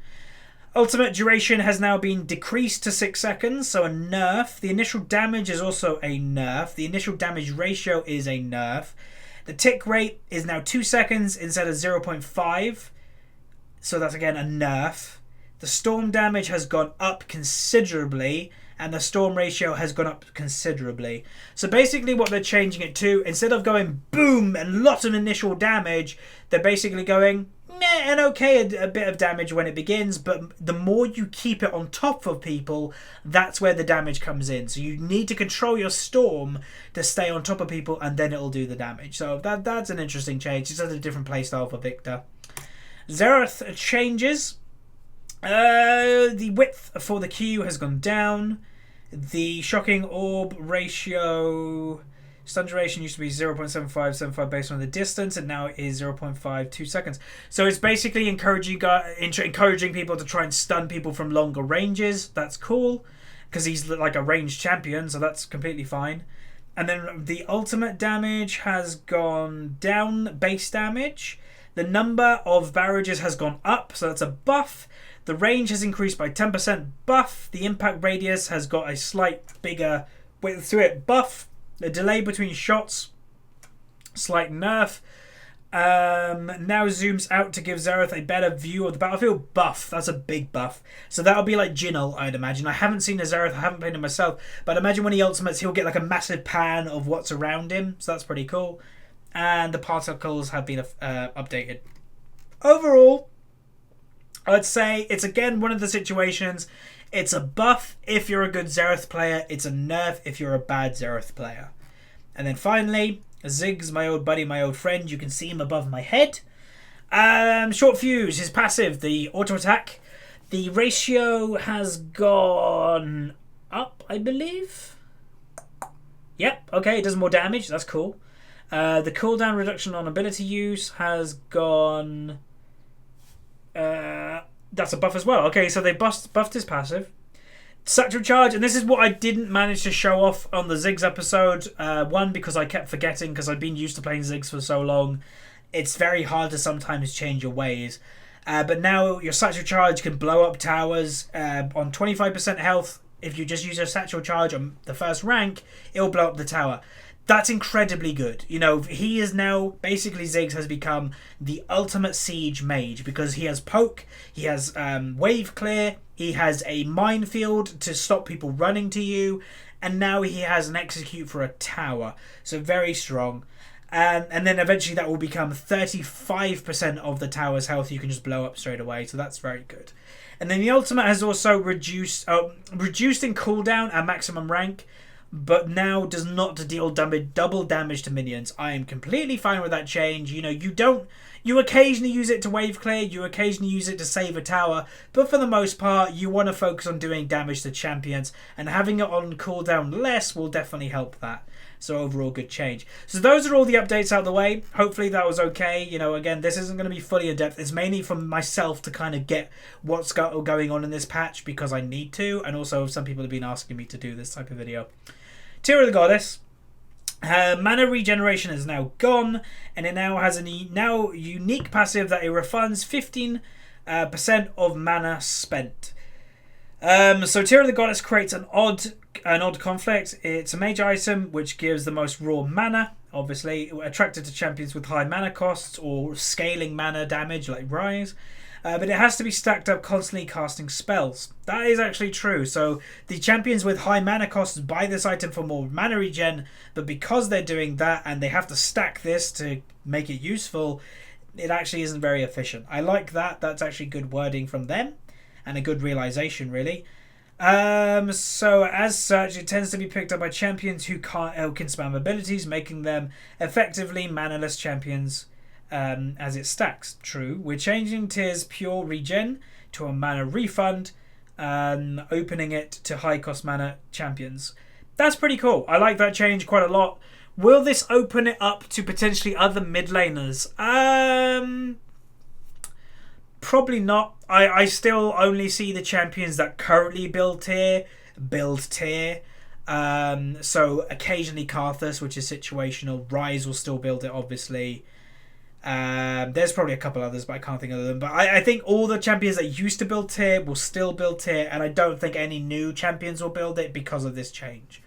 Ultimate duration has now been decreased to 6 seconds, so a nerf. The initial damage is also a nerf. The initial damage ratio is a nerf. The tick rate is now 2 seconds instead of 0.5. So that's again a nerf. The storm damage has gone up considerably, and the storm ratio has gone up considerably. So basically what they're changing it to, instead of going boom and lots of initial damage, they're basically going meh and okay, a bit of damage when it begins, but the more you keep it on top of people, that's where the damage comes in. So you need to control your storm to stay on top of people, and then it'll do the damage. So that's an interesting change. It's a different playstyle for Victor. Xerath changes. The width for the Q has gone down. The shocking orb ratio... Stun duration used to be 0.7575 based on the distance, and now it is 0.52 seconds. So it's basically encouraging people to try and stun people from longer ranges. That's cool, because he's like a ranged champion, so that's completely fine. And then the ultimate damage has gone down, base damage. The number of barrages has gone up, so that's a buff. The range has increased by 10% buff. The impact radius has got a slight bigger width to it buff. The delay between shots, slight nerf. Now zooms out to give Xerath a better view of the battlefield. Buff. That's a big buff. So that'll be like Jin'el, I'd imagine. I haven't seen a Xerath. I haven't played him myself. But I imagine when he ultimates, he'll get like a massive pan of what's around him. So that's pretty cool. And the particles have been updated. Overall, I'd say it's again one of the situations. It's a buff if you're a good Xerath player. It's a nerf if you're a bad Xerath player. And then finally, Ziggs, my old buddy, my old friend. You can see him above my head. Short fuse, his passive, the auto attack. The ratio has gone up, I believe. Yep, okay, it does more damage. That's cool. The cooldown reduction on ability use has gone... that's a buff as well. Okay, so they buffed his passive. Satchel Charge, and this is what I didn't manage to show off on the Ziggs episode. One, because I kept forgetting, because I've been used to playing Ziggs for so long. It's very hard to sometimes change your ways. But now your Satchel Charge can blow up towers on 25% health. If you just use a Satchel Charge on the first rank, it'll blow up the tower. That's incredibly good. You know, he is now, basically Ziggs has become the ultimate siege mage because he has poke, he has wave clear, he has a minefield to stop people running to you, and now he has an execute for a tower. So very strong. And then eventually that will become 35% of the tower's health you can just blow up straight away. So that's very good. And then the ultimate has also reduced in cooldown at maximum rank, but now does not deal double damage to minions. I am completely fine with that change. You know, you occasionally use it to wave clear, you occasionally use it to save a tower, but for the most part, you want to focus on doing damage to champions, and having it on cooldown less will definitely help that. So overall, good change. So those are all the updates out of the way. Hopefully that was okay. You know, again, this isn't going to be fully in depth. It's mainly for myself to kind of get what's going on in this patch because I need to, and also some people have been asking me to do this type of video. Tear of the Goddess. Her mana regeneration is now gone, and it now has a unique passive that it refunds 15% of mana spent. So Tear of the Goddess creates an odd conflict. It's a mage item which gives the most raw mana, obviously attracted to champions with high mana costs or scaling mana damage like Rise. But it has to be stacked up constantly casting spells. That is actually true. So the champions with high mana costs buy this item for more mana regen, but because they're doing that and they have to stack this to make it useful, it actually isn't very efficient. I like that. That's actually good wording from them and a good realization, really. So as such, it tends to be picked up by champions who can spam abilities, making them effectively manaless champions. As it stacks. True. We're changing Tyr's pure regen to a mana refund, opening it to high cost mana champions. That's pretty cool. I like that change quite a lot. Will this open it up to potentially other mid laners? Probably not. I still only see the champions that currently build Tyr. So occasionally Karthus, which is situational. Rise will still build it, obviously. There's probably a couple others, but I can't think of them. But I think all the champions that used to build Tyr will still build Tyr, and I don't think any new champions will build it because of this change.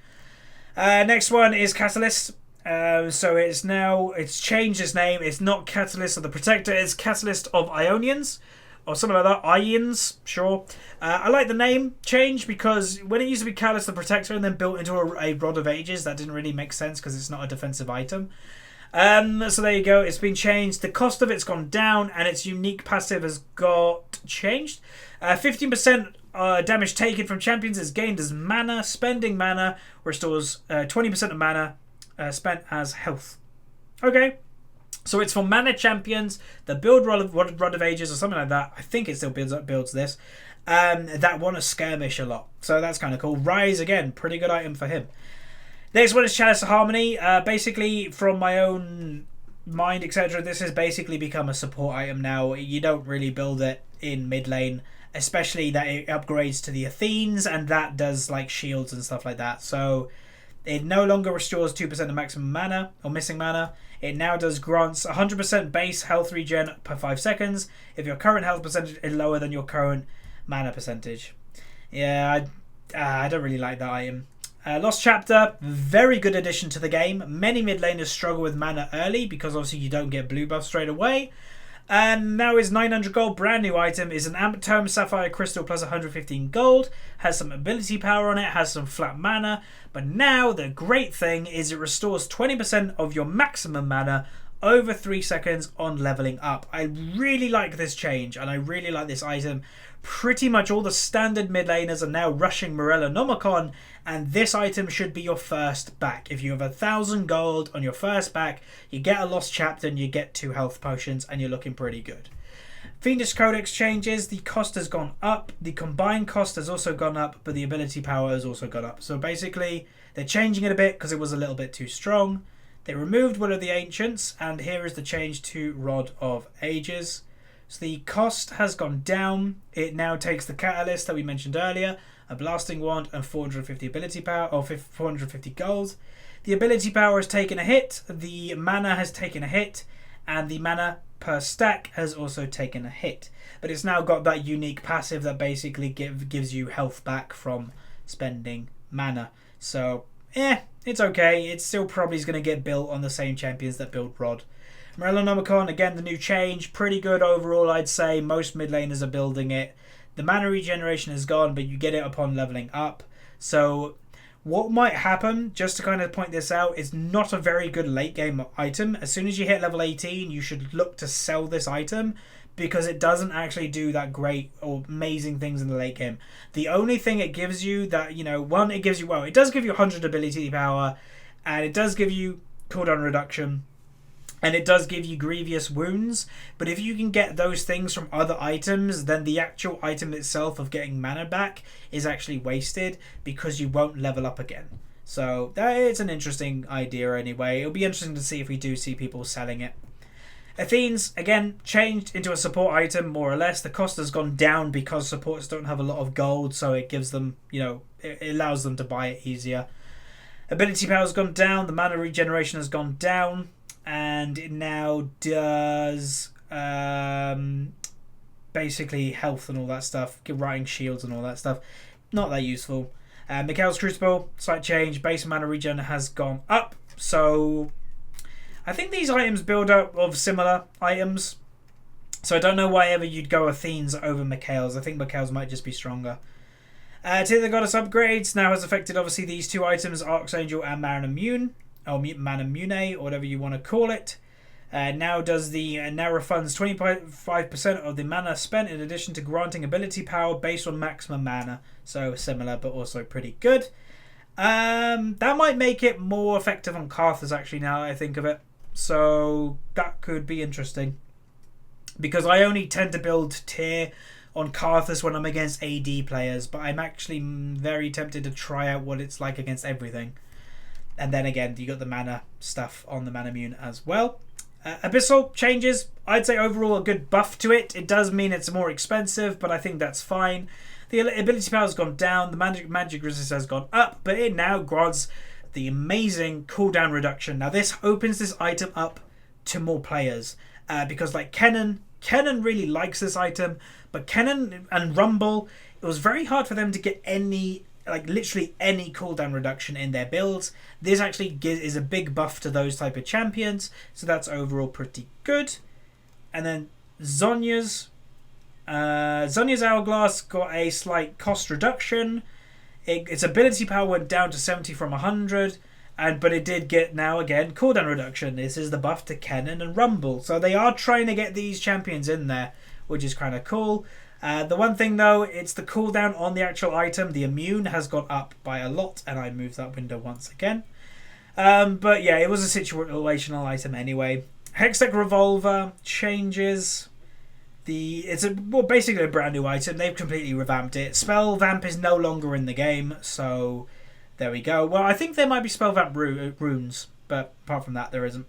Next one is Catalyst. So it's changed its name. It's not Catalyst of the Protector, it's Catalyst of Ionians, or something like that. Ions, sure. I like the name change because when it used to be Catalyst the Protector and then built into a Rod of Ages, that didn't really make sense because it's not a defensive item. So there you go. It's been changed. The cost of it's gone down, and its unique passive has got changed. 15% damage taken from champions is gained as mana. Spending mana restores 20% of mana spent as health. Okay. So it's for mana champions that build Rod of Ages or something like that. I think it still builds this. That want to skirmish a lot. So that's kind of cool. Rise, again, pretty good item for him. Next one is Chalice of Harmony. Basically, from my own mind, etc., this has basically become a support item now. You don't really build it in mid lane, especially that it upgrades to the Athenes, and that does like shields and stuff like that. So it no longer restores 2% of maximum mana or missing mana. It now grants 100% base health regen per 5 seconds if your current health percentage is lower than your current mana percentage. Yeah, I don't really like that item. Lost Chapter, very good addition to the game. Many mid laners struggle with mana early because obviously you don't get blue buff straight away. And now is 900 gold, brand new item, is an Amptome Sapphire Crystal plus 115 gold, has some ability power on it, has some flat mana, but now the great thing is it restores 20% of your maximum mana over 3 seconds on leveling up. I really like this change, and I really like this item. Pretty much all the standard mid laners are now rushing Morellonomicon, and this item should be your first back. If you have 1,000 gold on your first back, you get a Lost Chapter and you get 2 health potions, and you're looking pretty good. Fiendish Codex changes, the cost has gone up, the combined cost has also gone up, but the ability power has also gone up. So basically, they're changing it a bit because it was a little bit too strong. They removed Will of the Ancients, and here is the change to Rod of Ages. So the cost has gone down. It now takes the Catalyst that we mentioned earlier, a Blasting Wand, and 450 ability power, or 450 gold. The ability power has taken a hit, the mana has taken a hit, and the mana per stack has also taken a hit. But it's now got that unique passive that basically gives you health back from spending mana. So, it's okay. It still probably is going to get built on the same champions that build Rod. Morellonomicon, again, the new change. Pretty good overall, I'd say. Most mid laners are building it. The mana regeneration is gone, but you get it upon leveling up. So what might happen, just to kind of point this out, is not a very good late game item. As soon as you hit level 18, you should look to sell this item, because it doesn't actually do that great or amazing things in the late game. The only thing it gives you that, one, it gives you, it does give you 100 ability power, and it does give you cooldown reduction, and it does give you grievous wounds. But if you can get those things from other items, then the actual item itself of getting mana back is actually wasted, because you won't level up again. So that is an interesting idea anyway. It'll be interesting to see if we do see people selling it. Athenes, again, changed into a support item, more or less. The cost has gone down because supports don't have a lot of gold, so it gives them, it allows them to buy it easier. Ability power has gone down, the mana regeneration has gone down, and it now does basically health and all that stuff, writing shields and all that stuff. Not that useful. Mikhail's Crucible, slight change, base mana regen has gone up, so I think these items build up of similar items. So I don't know why ever you'd go Athenes over Mikhail's. I think Mikhail's might just be stronger. Tear the Goddess upgrades now has affected obviously these 2 items, Archangel and Mana Mune, or Mana Mune, or whatever you want to call it. Now refunds 25% of the mana spent, in addition to granting ability power based on maximum mana. So similar, but also pretty good. That might make it more effective on Karthus, actually, now that I think of it. So that could be interesting, because I only tend to build tier on Karthus when I'm against AD players, but I'm actually very tempted to try out what it's like against everything. And then again, you got the mana stuff on the Mana Mune as well. Abyssal changes, I'd say overall a good buff to it. It does mean it's more expensive, but I think that's fine. The ability power has gone down, the magic resistance has gone up, but it now grants the amazing cooldown reduction. Now this opens this item up to more players, because like Kennen really likes this item, but Kennen and Rumble, it was very hard for them to get any, literally any cooldown reduction in their builds. This actually is a big buff to those type of champions, so that's overall pretty good. And then Zhonya's Hourglass got a slight cost reduction. Its ability power went down to 70 from 100, but it did get, now again, cooldown reduction. This is the buff to Kennen and Rumble. So they are trying to get these champions in there, which is kind of cool. The one thing though, it's the cooldown on the actual item. The immune has gone up by a lot, and I moved that window once again. But yeah, it was a situational item anyway. Hextech Revolver changes. It's basically a brand new item. They've completely revamped it. Spell Vamp is no longer in the game, so there we go. Well, I think there might be Spell Vamp runes, but apart from that, there isn't.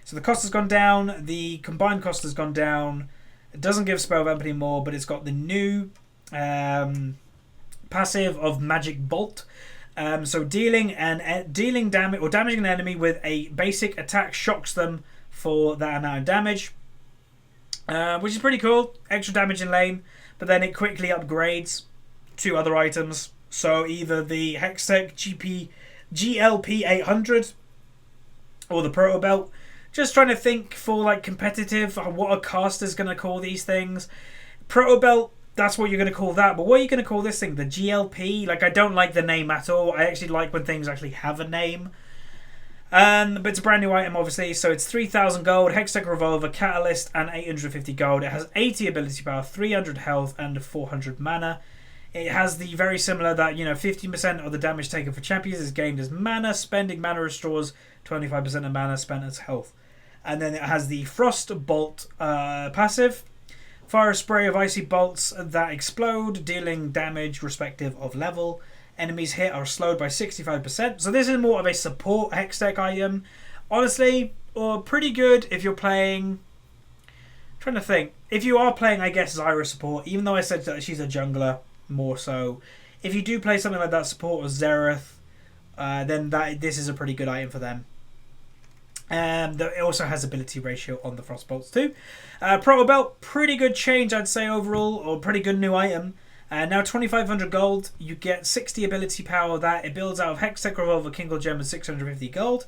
So the cost has gone down. The combined cost has gone down. It doesn't give Spell Vamp anymore, but it's got the new passive of Magic Bolt. So dealing damage or damaging an enemy with a basic attack shocks them for that amount of damage. Which is pretty cool. Extra damage in lane, but then it quickly upgrades to other items. So either the Hextech GLP 800 or the Proto Belt. Just trying to think for competitive, what a caster's going to call these things. Proto Belt, that's what you're going to call that. But what are you going to call this thing? The GLP? I don't like the name at all. I actually like when things actually have a name. But it's a brand new item, obviously. So it's 3,000 gold, Hextech Revolver, Catalyst, and 850 gold. It has 80 ability power, 300 health, and 400 mana. It has the very similar that, 15% of the damage taken for champions is gained as mana. Spending mana restores 25% of mana spent as health. And then it has the Frost Bolt passive. Fire a spray of icy bolts that explode, dealing damage respective of level. Enemies hit are slowed by 65%. So this is more of a support Hextech item. Honestly, pretty good if you're playing... I'm trying to think. If you are playing, I guess, Zyra support, even though I said that she's a jungler more so. If you do play something like that support or Xerath, then this is a pretty good item for them. It also has ability ratio on the Frostbolts too. Proto Belt, pretty good change I'd say overall, or pretty good new item. Now 2,500 gold, you get 60 ability power that it builds out of Hextech Revolver, Kingle Gem and 650 gold.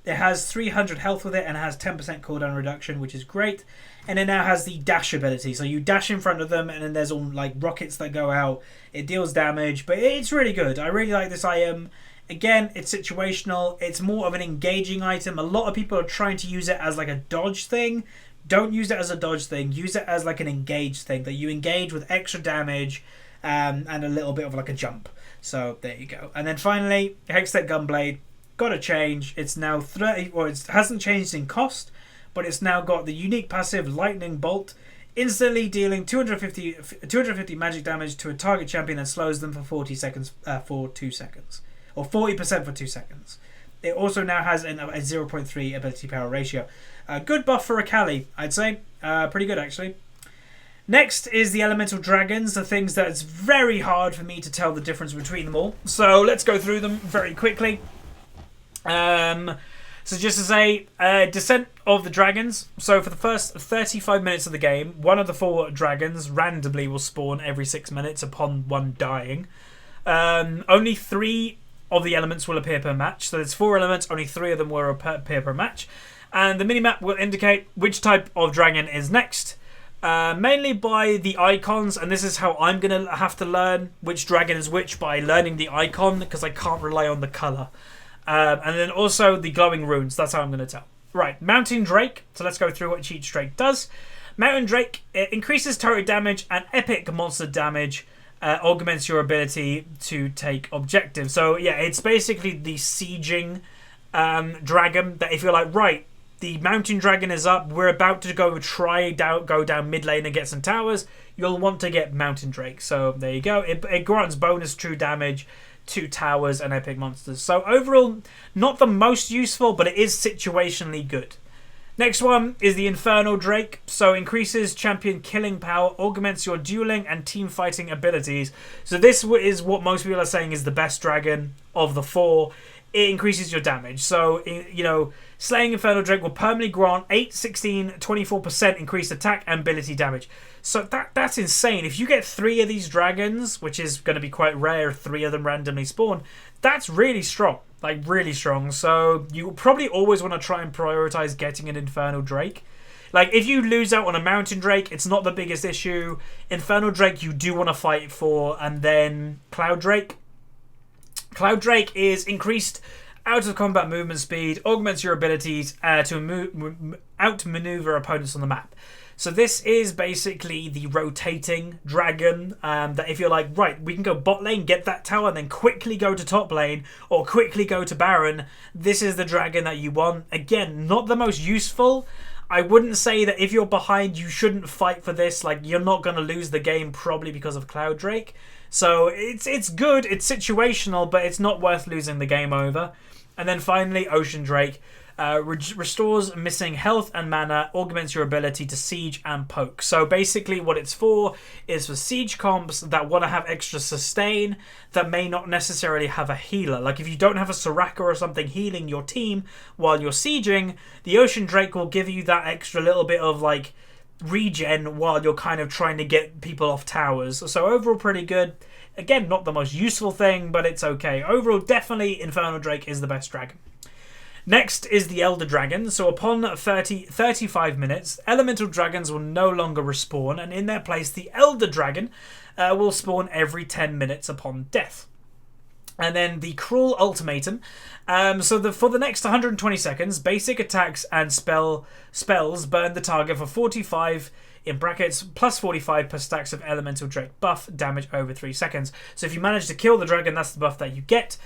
It has 300 health with it and has 10% cooldown reduction, which is great. And it now has the dash ability, so you dash in front of them and then there's all like rockets that go out. It deals damage, but it's really good. I really like this item. Again, it's situational. It's more of an engaging item. A lot of people are trying to use it as like a dodge thing. Don't use it as a dodge thing. Use it as like an engage thing, that you engage with extra damage and a little bit of like a jump. So there you go. And then finally, Hextech Gunblade. Got a change. It's now 30, or it hasn't changed in cost, but it's now got the unique passive Lightning Bolt, instantly dealing 250 magic damage to a target champion that slows them for 40 seconds for 2 seconds. Or 40% for 2 seconds. It also now has a 0.3 ability power ratio. A good buff for Akali, I'd say. Pretty good, actually. Next is the Elemental Dragons, the things that it's very hard for me to tell the difference between them all. So let's go through them very quickly. So just to say, Descent of the Dragons. So for the first 35 minutes of the game, one of the 4 dragons randomly will spawn every 6 minutes upon one dying. Only 3 of the elements will appear per match. So there's 4 elements, only 3 of them will appear per match. And the minimap will indicate which type of dragon is next. Mainly by the icons, and this is how I'm going to have to learn which dragon is which, by learning the icon, because I can't rely on the colour. And then also the glowing runes, that's how I'm going to tell. Right, Mountain Drake. So let's go through what each Drake does. Mountain Drake, it increases turret damage and epic monster damage. Augments your ability to take objectives. So yeah, it's basically the sieging dragon, that if you're like, right, the mountain dragon is up, we're about to go down mid lane and get some towers, you'll want to get Mountain Drake. So there you go. It grants bonus true damage to towers and epic monsters. So overall, not the most useful, but it is situationally good. Next one is the Infernal Drake. So increases champion killing power, augments your dueling and team fighting abilities. So this is what most people are saying is the best dragon of the 4. It increases your damage. So, slaying Infernal Drake will permanently grant 8, 16, 24% increased attack and ability damage. So that's insane. If you get 3 of these dragons, which is going to be quite rare, 3 of them randomly spawn, that's really strong. Like, really strong. So you probably always want to try and prioritize getting an Infernal Drake. Like, if you lose out on a Mountain Drake, it's not the biggest issue. Infernal Drake, you do want to fight for. And then Cloud Drake. Cloud Drake is increased out of combat movement speed, augments your abilities to outmaneuver opponents on the map. So this is basically the rotating dragon that if you're like, right, we can go bot lane, get that tower, and then quickly go to top lane or quickly go to Baron, this is the dragon that you want. Again, not the most useful. I wouldn't say that if you're behind, you shouldn't fight for this. Like, you're not going to lose the game probably because of Cloud Drake. So it's good, it's situational, but it's not worth losing the game over. And then finally, Ocean Drake. Restores missing health and mana, augments your ability to siege and poke. So basically what it's for is for siege comps that want to have extra sustain that may not necessarily have a healer. Like if you don't have a Soraka or something healing your team while you're sieging, the Ocean Drake will give you that extra little bit of like regen while you're kind of trying to get people off towers. So overall pretty good. Again, not the most useful thing, but it's okay. Overall, definitely Infernal Drake is the best dragon. Next is the Elder Dragon. So upon 35 minutes, elemental dragons will no longer respawn, and in their place, the Elder Dragon will spawn every 10 minutes upon death. And then the Cruel Ultimatum. For the next 120 seconds, basic attacks and spells burn the target for 45 in brackets plus 45 per stacks of Elemental Drake buff damage over 3 seconds. So if you manage to kill the dragon, that's the buff that you get.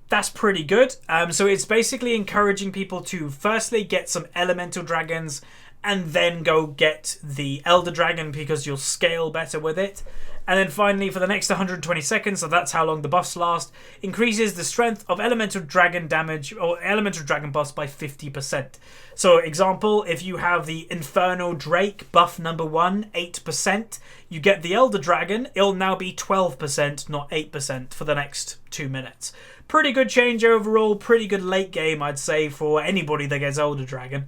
That's pretty good. So it's basically encouraging people to firstly get some Elemental Dragons and then go get the Elder Dragon because you'll scale better with it. And then finally, for the next 120 seconds, so that's how long the buffs last, increases the strength of Elemental Dragon damage or Elemental Dragon buffs by 50%. So, example, if you have the Infernal Drake buff number 1, 8%, you get the Elder Dragon, it'll now be 12%, not 8% for the next 2 minutes. Pretty good change overall, pretty good late game, I'd say, for anybody that gets Elder Dragon.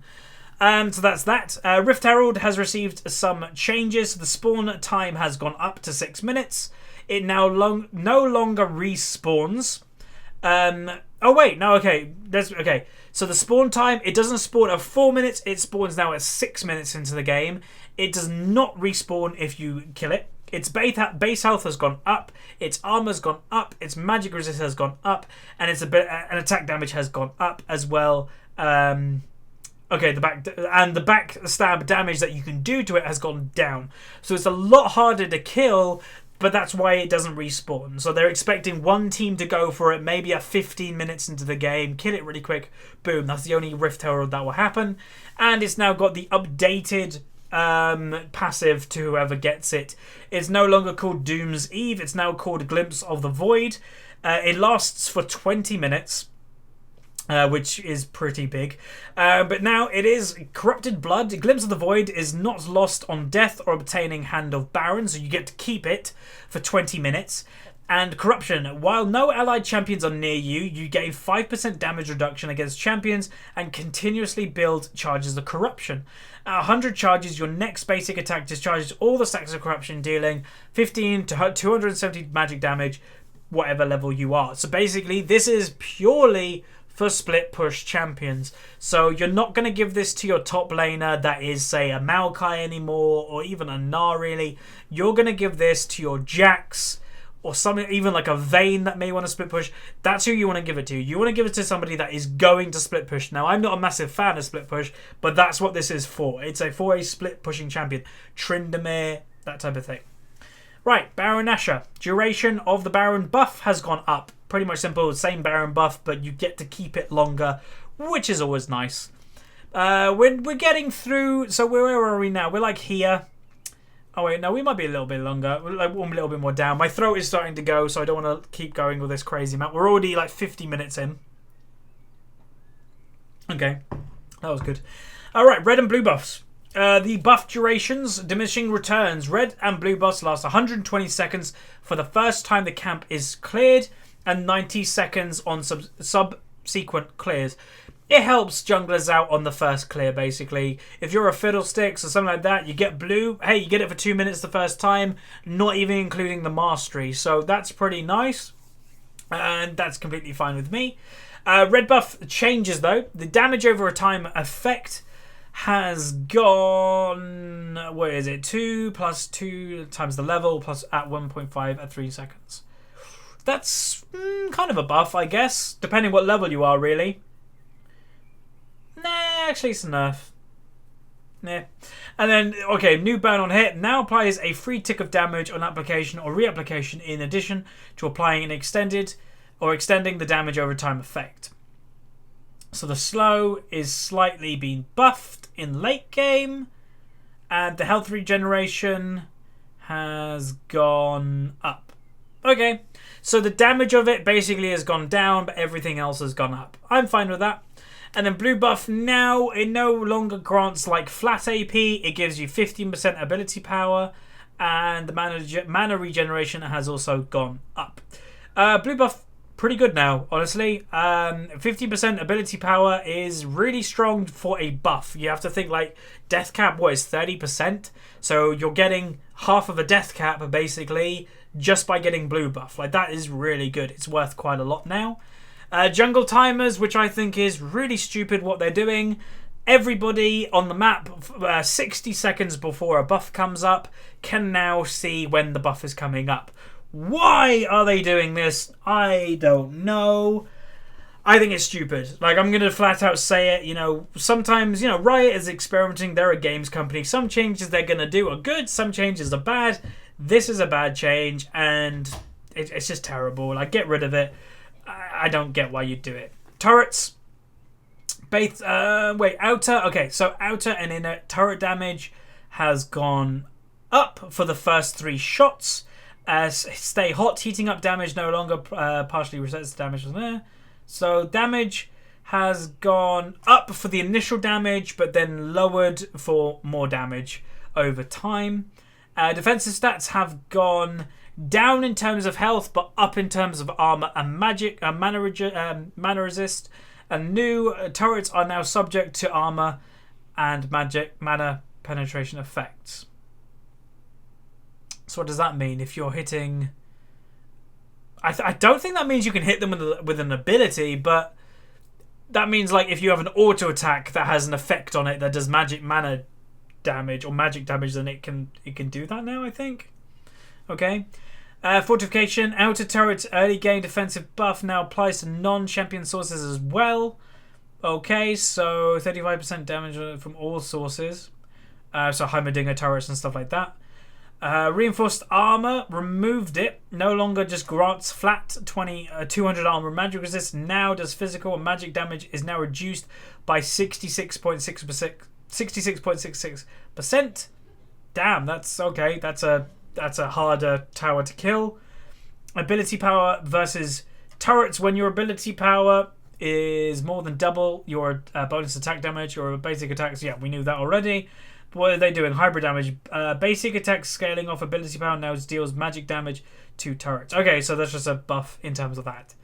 So that's that. Rift Herald has received some changes. The spawn time has gone up to 6 minutes. It now no longer respawns. Okay. So the spawn time, it doesn't spawn at 4 minutes. It spawns now at 6 minutes into the game. It does not respawn if you kill it. Its base health has gone up. Its armor's gone up. Its magic resist has gone up, and its attack damage has gone up as well. Okay, the backstab damage that you can do to it has gone down. So it's a lot harder to kill, but that's why it doesn't respawn. So they're expecting one team to go for it maybe at 15 minutes into the game, kill it really quick, boom, that's the only Rift Herald that will happen. And it's now got the updated passive to whoever gets it. It's no longer called Doom's Eve, it's now called Glimpse of the Void. It lasts for 20 minutes. Which is pretty big. But now it is Corrupted Blood. Glimpse of the Void is not lost on death or obtaining Hand of Baron, so you get to keep it for 20 minutes. And Corruption. While no allied champions are near you, you gain 5% damage reduction against champions and continuously build charges of Corruption. At 100 charges, your next basic attack discharges all the stacks of Corruption, dealing 15 to 270 magic damage, whatever level you are. So basically, this is purely for split push champions. So you're not going to give this to your top laner that is, say, a Maokai anymore, or even a Gnar really. You're going to give this to your Jax, or something, even like a Vayne that may want to split push. That's who you want to give it to. You want to give it to somebody that is going to split push. Now, I'm not a massive fan of split push, but that's what this is for. It's for a split pushing champion. Tryndamere, that type of thing. Right, Baron Nashor. Duration of the Baron buff has gone up. Pretty much simple, same Baron buff, but you get to keep it longer, which is always nice. We're getting through, so where are we now? We're like here. Oh wait, no, we might be a little bit longer. We're like a little bit more down. My throat is starting to go, so I don't want to keep going with this crazy amount. We're already like 50 minutes in. Okay, that was good. Alright, red and blue buffs. The buff durations, diminishing returns. Red and blue buffs last 120 seconds for the first time the camp is cleared, and 90 seconds on subsequent clears. It helps junglers out on the first clear, basically. If you're a Fiddlesticks or something like that, you get blue. Hey, you get it for 2 minutes the first time, not even including the mastery. So that's pretty nice, and that's completely fine with me. Red buff changes, though. The damage over a time effect has gone, what is it, 2 plus 2 times the level plus at 1.5 at 3 seconds. That's kind of a buff, I guess, depending what level you are, really. Nah, actually it's a nerf. Nah. And then, okay, new burn on hit now applies a free tick of damage on application or reapplication in addition to applying an extending the damage over time effect. So the slow is slightly being buffed in late game, and the health regeneration has gone up. Okay, so the damage of it basically has gone down, but everything else has gone up. I'm fine with that. And then blue buff now, it no longer grants like flat AP. It gives you 15% ability power, and the mana regeneration has also gone up. Blue buff, pretty good now, honestly. 50% ability power is really strong for a buff. You have to think like death cap, what is 30%? So you're getting half of a death cap basically just by getting blue buff. Like, that is really good. It's worth quite a lot now. Jungle timers, which I think is really stupid what they're doing. Everybody on the map, 60 seconds before a buff comes up, can now see when the buff is coming up. Why are they doing this? I don't know. I think it's stupid. Like, I'm going to flat out say it. You know, sometimes, you know, Riot is experimenting. They're a games company. Some changes they're going to do are good. Some changes are bad. This is a bad change, and it's just terrible. Like, get rid of it. I don't get why you do it. Turrets. Outer. Okay, so outer and inner turret damage has gone up for the first 3 shots. Stay hot, heating up damage no longer partially resets the damage from there. So damage has gone up for the initial damage, but then lowered for more damage over time. Defensive stats have gone down in terms of health, but up in terms of armor and magic, mana resist. And new turrets are now subject to armor and magic mana penetration effects. So what does that mean? If you're hitting... I don't think that means you can hit them with an ability, but that means like if you have an auto attack that has an effect on it that does magic mana damage or magic damage, then it can do that now, I think. Okay. Fortification. Outer turret's early game defensive buff now applies to non-champion sources as well. Okay, so 35% damage from all sources. So Heimerdinger turrets and stuff like that. Reinforced armor, removed it. No longer just grants flat 200 armor and magic resist. Now does physical and magic damage is now reduced by 66.6%. 66.66%. Damn, that's okay. That's a harder tower to kill. Ability power versus turrets. When your ability power is more than double your bonus attack damage or basic attacks. Yeah, we knew that already. But what are they doing? Hybrid damage. Basic attacks scaling off ability power now deals magic damage to turrets. Okay, so that's just a buff in terms of that.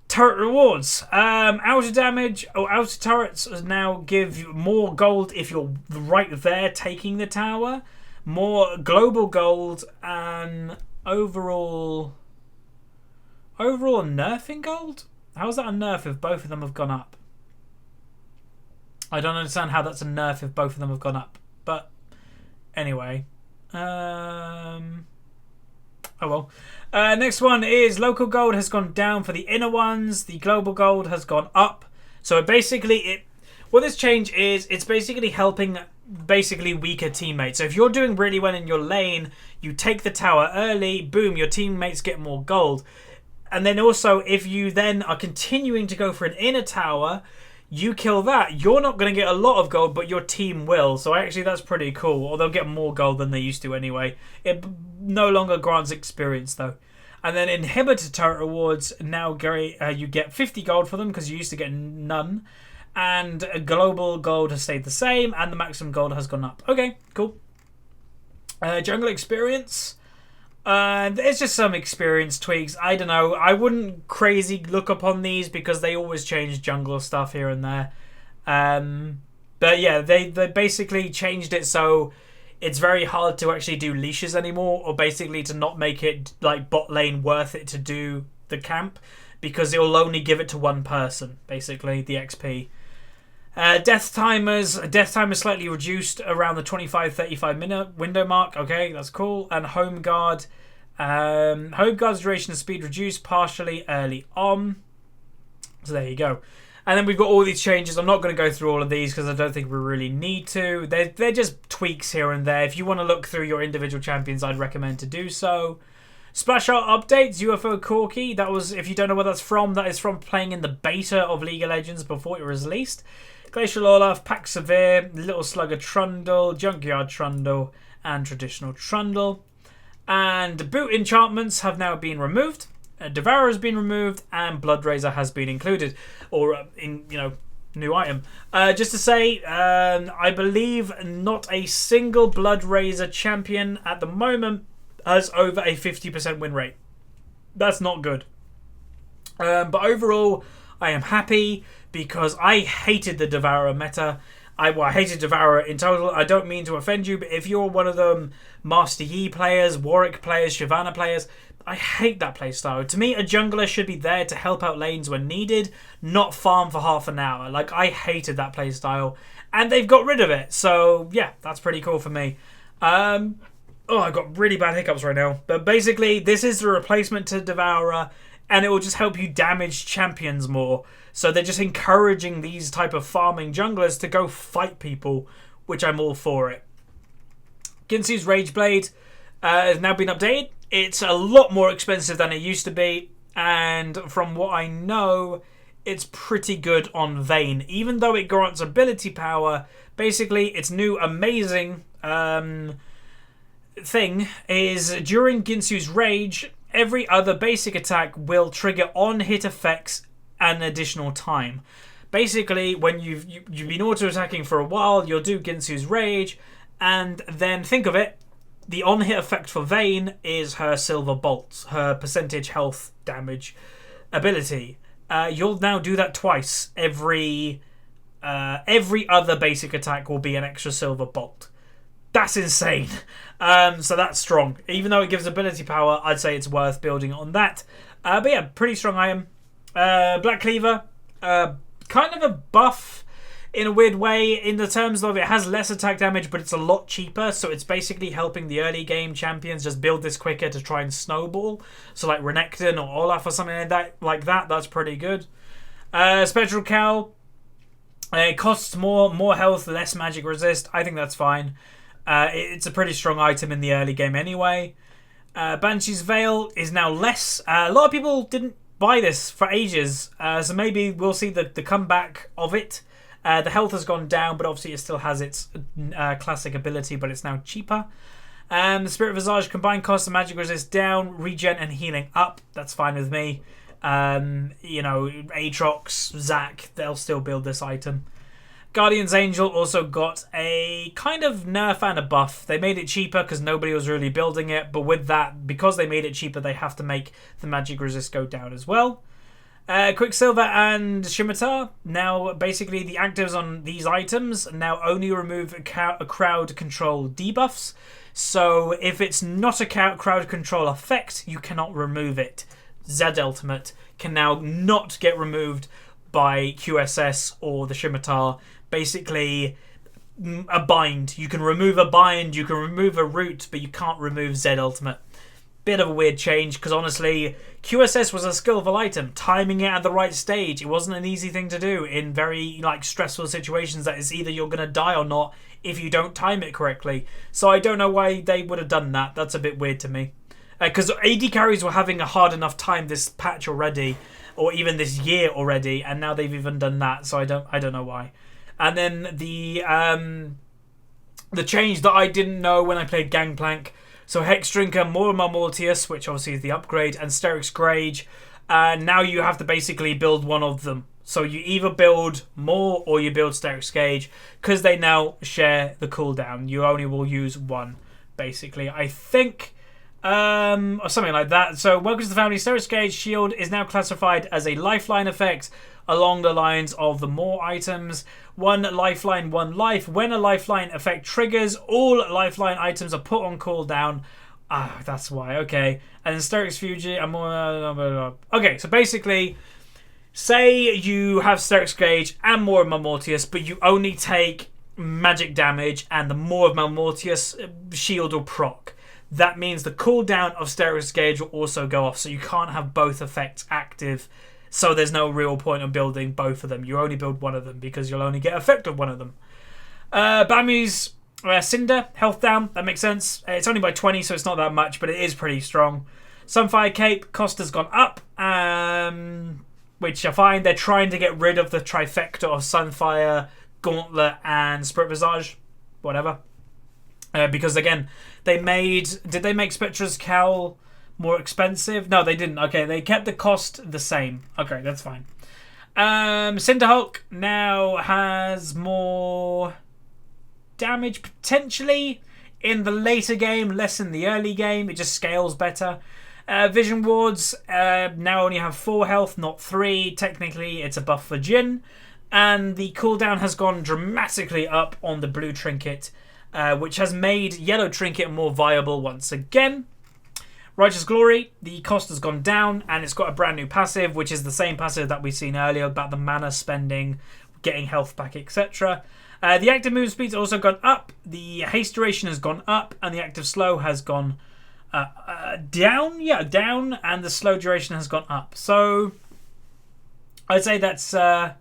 Turret rewards. Outer damage or outer turrets now give more gold if you're right there taking the tower. More global gold and overall nerfing gold? How's that a nerf if both of them have gone up? I don't understand how that's a nerf if both of them have gone up. But anyway. Oh well. Next one is local gold has gone down for the inner ones. The global gold has gone up. So basically what this change is, it's basically helping weaker teammates. So if you're doing really well in your lane, you take the tower early, boom, your teammates get more gold. And then also if you then are continuing to go for an inner tower, you kill that, you're not going to get a lot of gold, but your team will. So actually that's pretty cool. Or they'll get more gold than they used to anyway. It no longer grants experience though. And then inhibitor turret rewards, now you get 50 gold for them because you used to get none. And global gold has stayed the same, and the maximum gold has gone up. Okay, cool. Jungle experience. There's just some experience tweaks. I don't know. I wouldn't crazy look upon these because they always change jungle stuff here and there. But yeah, they basically changed it so it's very hard to actually do leashes anymore, or basically to not make it like bot lane worth it to do the camp because it will only give it to one person, basically, the XP. Death timer slightly reduced around the 25-35 minute window mark. Okay, that's cool. And home guard's duration and speed reduced partially early on. So there you go. And then we've got all these changes. I'm not going to go through all of these because I don't think we really need to. They're just tweaks here and there. If you want to look through your individual champions, I'd recommend to do so. Splash art updates, UFO Corky. That was, if you don't know where that's from, that is from playing in the beta of League of Legends before it was released. Glacial Olaf, Pack Severe, Little Slugger Trundle, Junkyard Trundle, and Traditional Trundle. And boot enchantments have now been removed. Devourer has been removed, and Blood Razor has been included, or new item. Just to say, I believe not a single Blood Razor champion at the moment has over a 50% win rate. That's not good. But overall, I am happy because I hated the Devourer meta. I hated Devourer in total. I don't mean to offend you, but if you're one of them Master Yi players, Warwick players, Shyvana players, I hate that playstyle. To me, a jungler should be there to help out lanes when needed, not farm for half an hour. Like, I hated that playstyle, and they've got rid of it. So, yeah, that's pretty cool for me. Oh, I've got really bad hiccups right now. But basically, this is the replacement to Devourer, and it will just help you damage champions more. So they're just encouraging these type of farming junglers to go fight people, which I'm all for it. Ginsu's Rage Blade has now been updated. It's a lot more expensive than it used to be, and from what I know, it's pretty good on Vayne. Even though it grants ability power, basically its new amazing thing is during Ginsu's Rage, every other basic attack will trigger on-hit effects an additional time. Basically, when you've been auto-attacking for a while, you'll do Ginsu's Rage, and then think of it, the on-hit effect for Vayne is her Silver Bolts, her percentage health damage ability. You'll now do that twice. Every other basic attack will be an extra Silver Bolt. That's insane. So that's strong. Even though it gives ability power, I'd say it's worth building on that. But yeah, pretty strong item. Black Cleaver, kind of a buff in a weird way, in the terms of it has less attack damage, but it's a lot cheaper. So it's basically helping the early game champions just build this quicker to try and snowball. So like Renekton or Olaf or something like that, that's pretty good. Spectral Cowl, it costs more health, less magic resist. I think that's fine. It's a pretty strong item in the early game anyway. Banshee's Veil is now less. A lot of people didn't buy this for ages, so maybe we'll see the comeback of it. The health has gone down, but obviously it still has its classic ability, but it's now cheaper. The Spirit Visage combined cost of magic resist down, regen and healing up. That's fine with me. You know, Aatrox, Zac, they'll still build this item. Guardian's Angel also got a kind of nerf and a buff. They made it cheaper because nobody was really building it, but with that, because they made it cheaper, they have to make the magic resist go down as well. Quicksilver and Scimitar, now basically the actives on these items now only remove a crowd control debuffs. So if it's not a crowd control effect, you cannot remove it. Zed Ultimate can now not get removed by QSS or the Scimitar. Basically, a bind. You can remove a bind, you can remove a root, but you can't remove Zed Ultimate. Bit of a weird change, because honestly, QSS was a skillful item. Timing it at the right stage, it wasn't an easy thing to do in very stressful situations that it's either you're going to die or not if you don't time it correctly. So I don't know why they would have done that. That's a bit weird to me. Because AD carries were having a hard enough time this patch already, or even this year already, and now they've even done that, so I don't know why. And then the change that I didn't know when I played Gangplank. So Hex Drinker, Mortimer Mortius, which obviously is the upgrade, and Sterix Grage. Now you have to basically build one of them. So you either build more or you build Sterix Gage, because they now share the cooldown. You only will use one, basically. I think, or something like that. So welcome to the family. Sterix Gage Shield is now classified as a lifeline effect, along the lines of the more items. 1 lifeline, 1 life. When a lifeline effect triggers, all lifeline items are put on cooldown. Ah, that's why. Okay. And then Sterix Fuji. Okay, so basically, say you have Sterix Gage and more of Mortius, but you only take magic damage, and the more of Mortius shield will proc. That means the cooldown of Sterix Gage will also go off, so you can't have both effects active. So there's no real point of building both of them. You only build one of them because you'll only get effect of one of them. Bamu's Cinder, health down. That makes sense. It's only by 20, so it's not that much, but it is pretty strong. Sunfire Cape, cost has gone up, which I find they're trying to get rid of the trifecta of Sunfire, Gauntlet, and Spirit Visage. Whatever. Because, again, did they make Spectra's Cowl more expensive? No, they didn't. Okay, they kept the cost the same. Okay, that's fine. Cinderhulk now has more damage potentially in the later game, less in the early game. It just scales better. Vision Wards now only have 4 health, not 3. Technically, it's a buff for Jhin. And the cooldown has gone dramatically up on the blue trinket, which has made yellow trinket more viable once again. Righteous Glory, the cost has gone down, and it's got a brand new passive, which is the same passive that we've seen earlier about the mana spending, getting health back, etc. The active move speed's also gone up, the haste duration has gone up, and the active slow has gone down. Yeah, down, and the slow duration has gone up. So I'd say that's a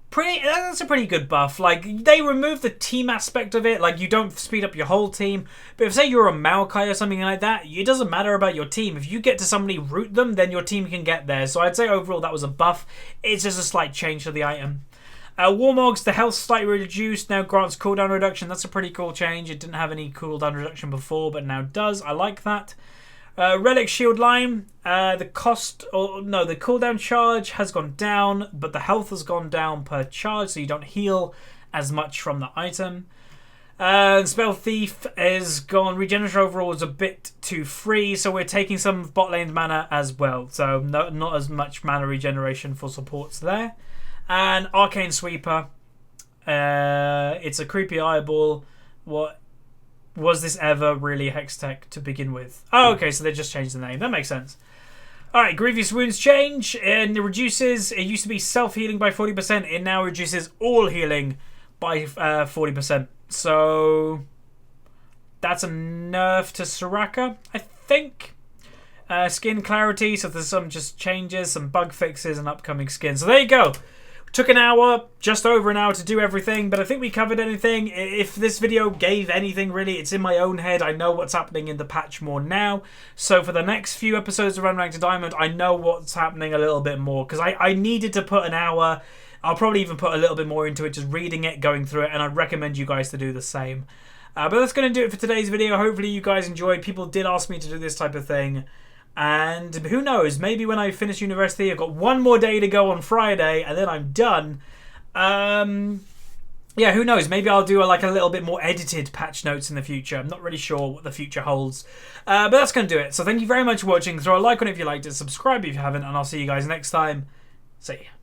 pretty good buff. Like, they removed the team aspect of it. Like, you don't speed up your whole team. But if, say, you're a Maokai or something like that, it doesn't matter about your team. If you get to somebody, root them, then your team can get there. So I'd say overall that was a buff. It's just a slight change to the item. Warmogs, the health slightly reduced, now grants cooldown reduction. That's a pretty cool change. It didn't have any cooldown reduction before, but now does. I like that. Relic Shield line, the cooldown charge has gone down, but the health has gone down per charge, so you don't heal as much from the item. Spell Thief is gone. Regeneration overall is a bit too free, so we're taking some bot lane mana as well. So not as much mana regeneration for supports there. And Arcane Sweeper, it's a creepy eyeball. What was this ever really Hextech to begin with? Oh, okay, so they just changed the name. That makes sense. Alright, Grievous Wounds change, and it reduces, it used to be self-healing by 40%, it now reduces all healing by 40%. So that's a nerf to Soraka, I think. Skin clarity, so there's some just changes, some bug fixes, and upcoming skins. So there you go. Took an hour, just over an hour to do everything, but I think we covered anything. If this video gave anything, really, it's in my own head. I know what's happening in the patch more now. So for the next few episodes of Unranked to Diamond, I know what's happening a little bit more, because I needed to put an hour. I'll probably even put a little bit more into it, just reading it, going through it, and I'd recommend you guys to do the same. But that's going to do it for today's video. Hopefully you guys enjoyed. People did ask me to do this type of thing. And who knows, maybe when I finish university, I've got one more day to go on Friday, and then I'm done. Yeah, who knows, maybe I'll do a little bit more edited patch notes in the future. I'm not really sure what the future holds. But that's going to do it. So thank you very much for watching. Throw a like on it if you liked it, subscribe if you haven't, and I'll see you guys next time. See ya.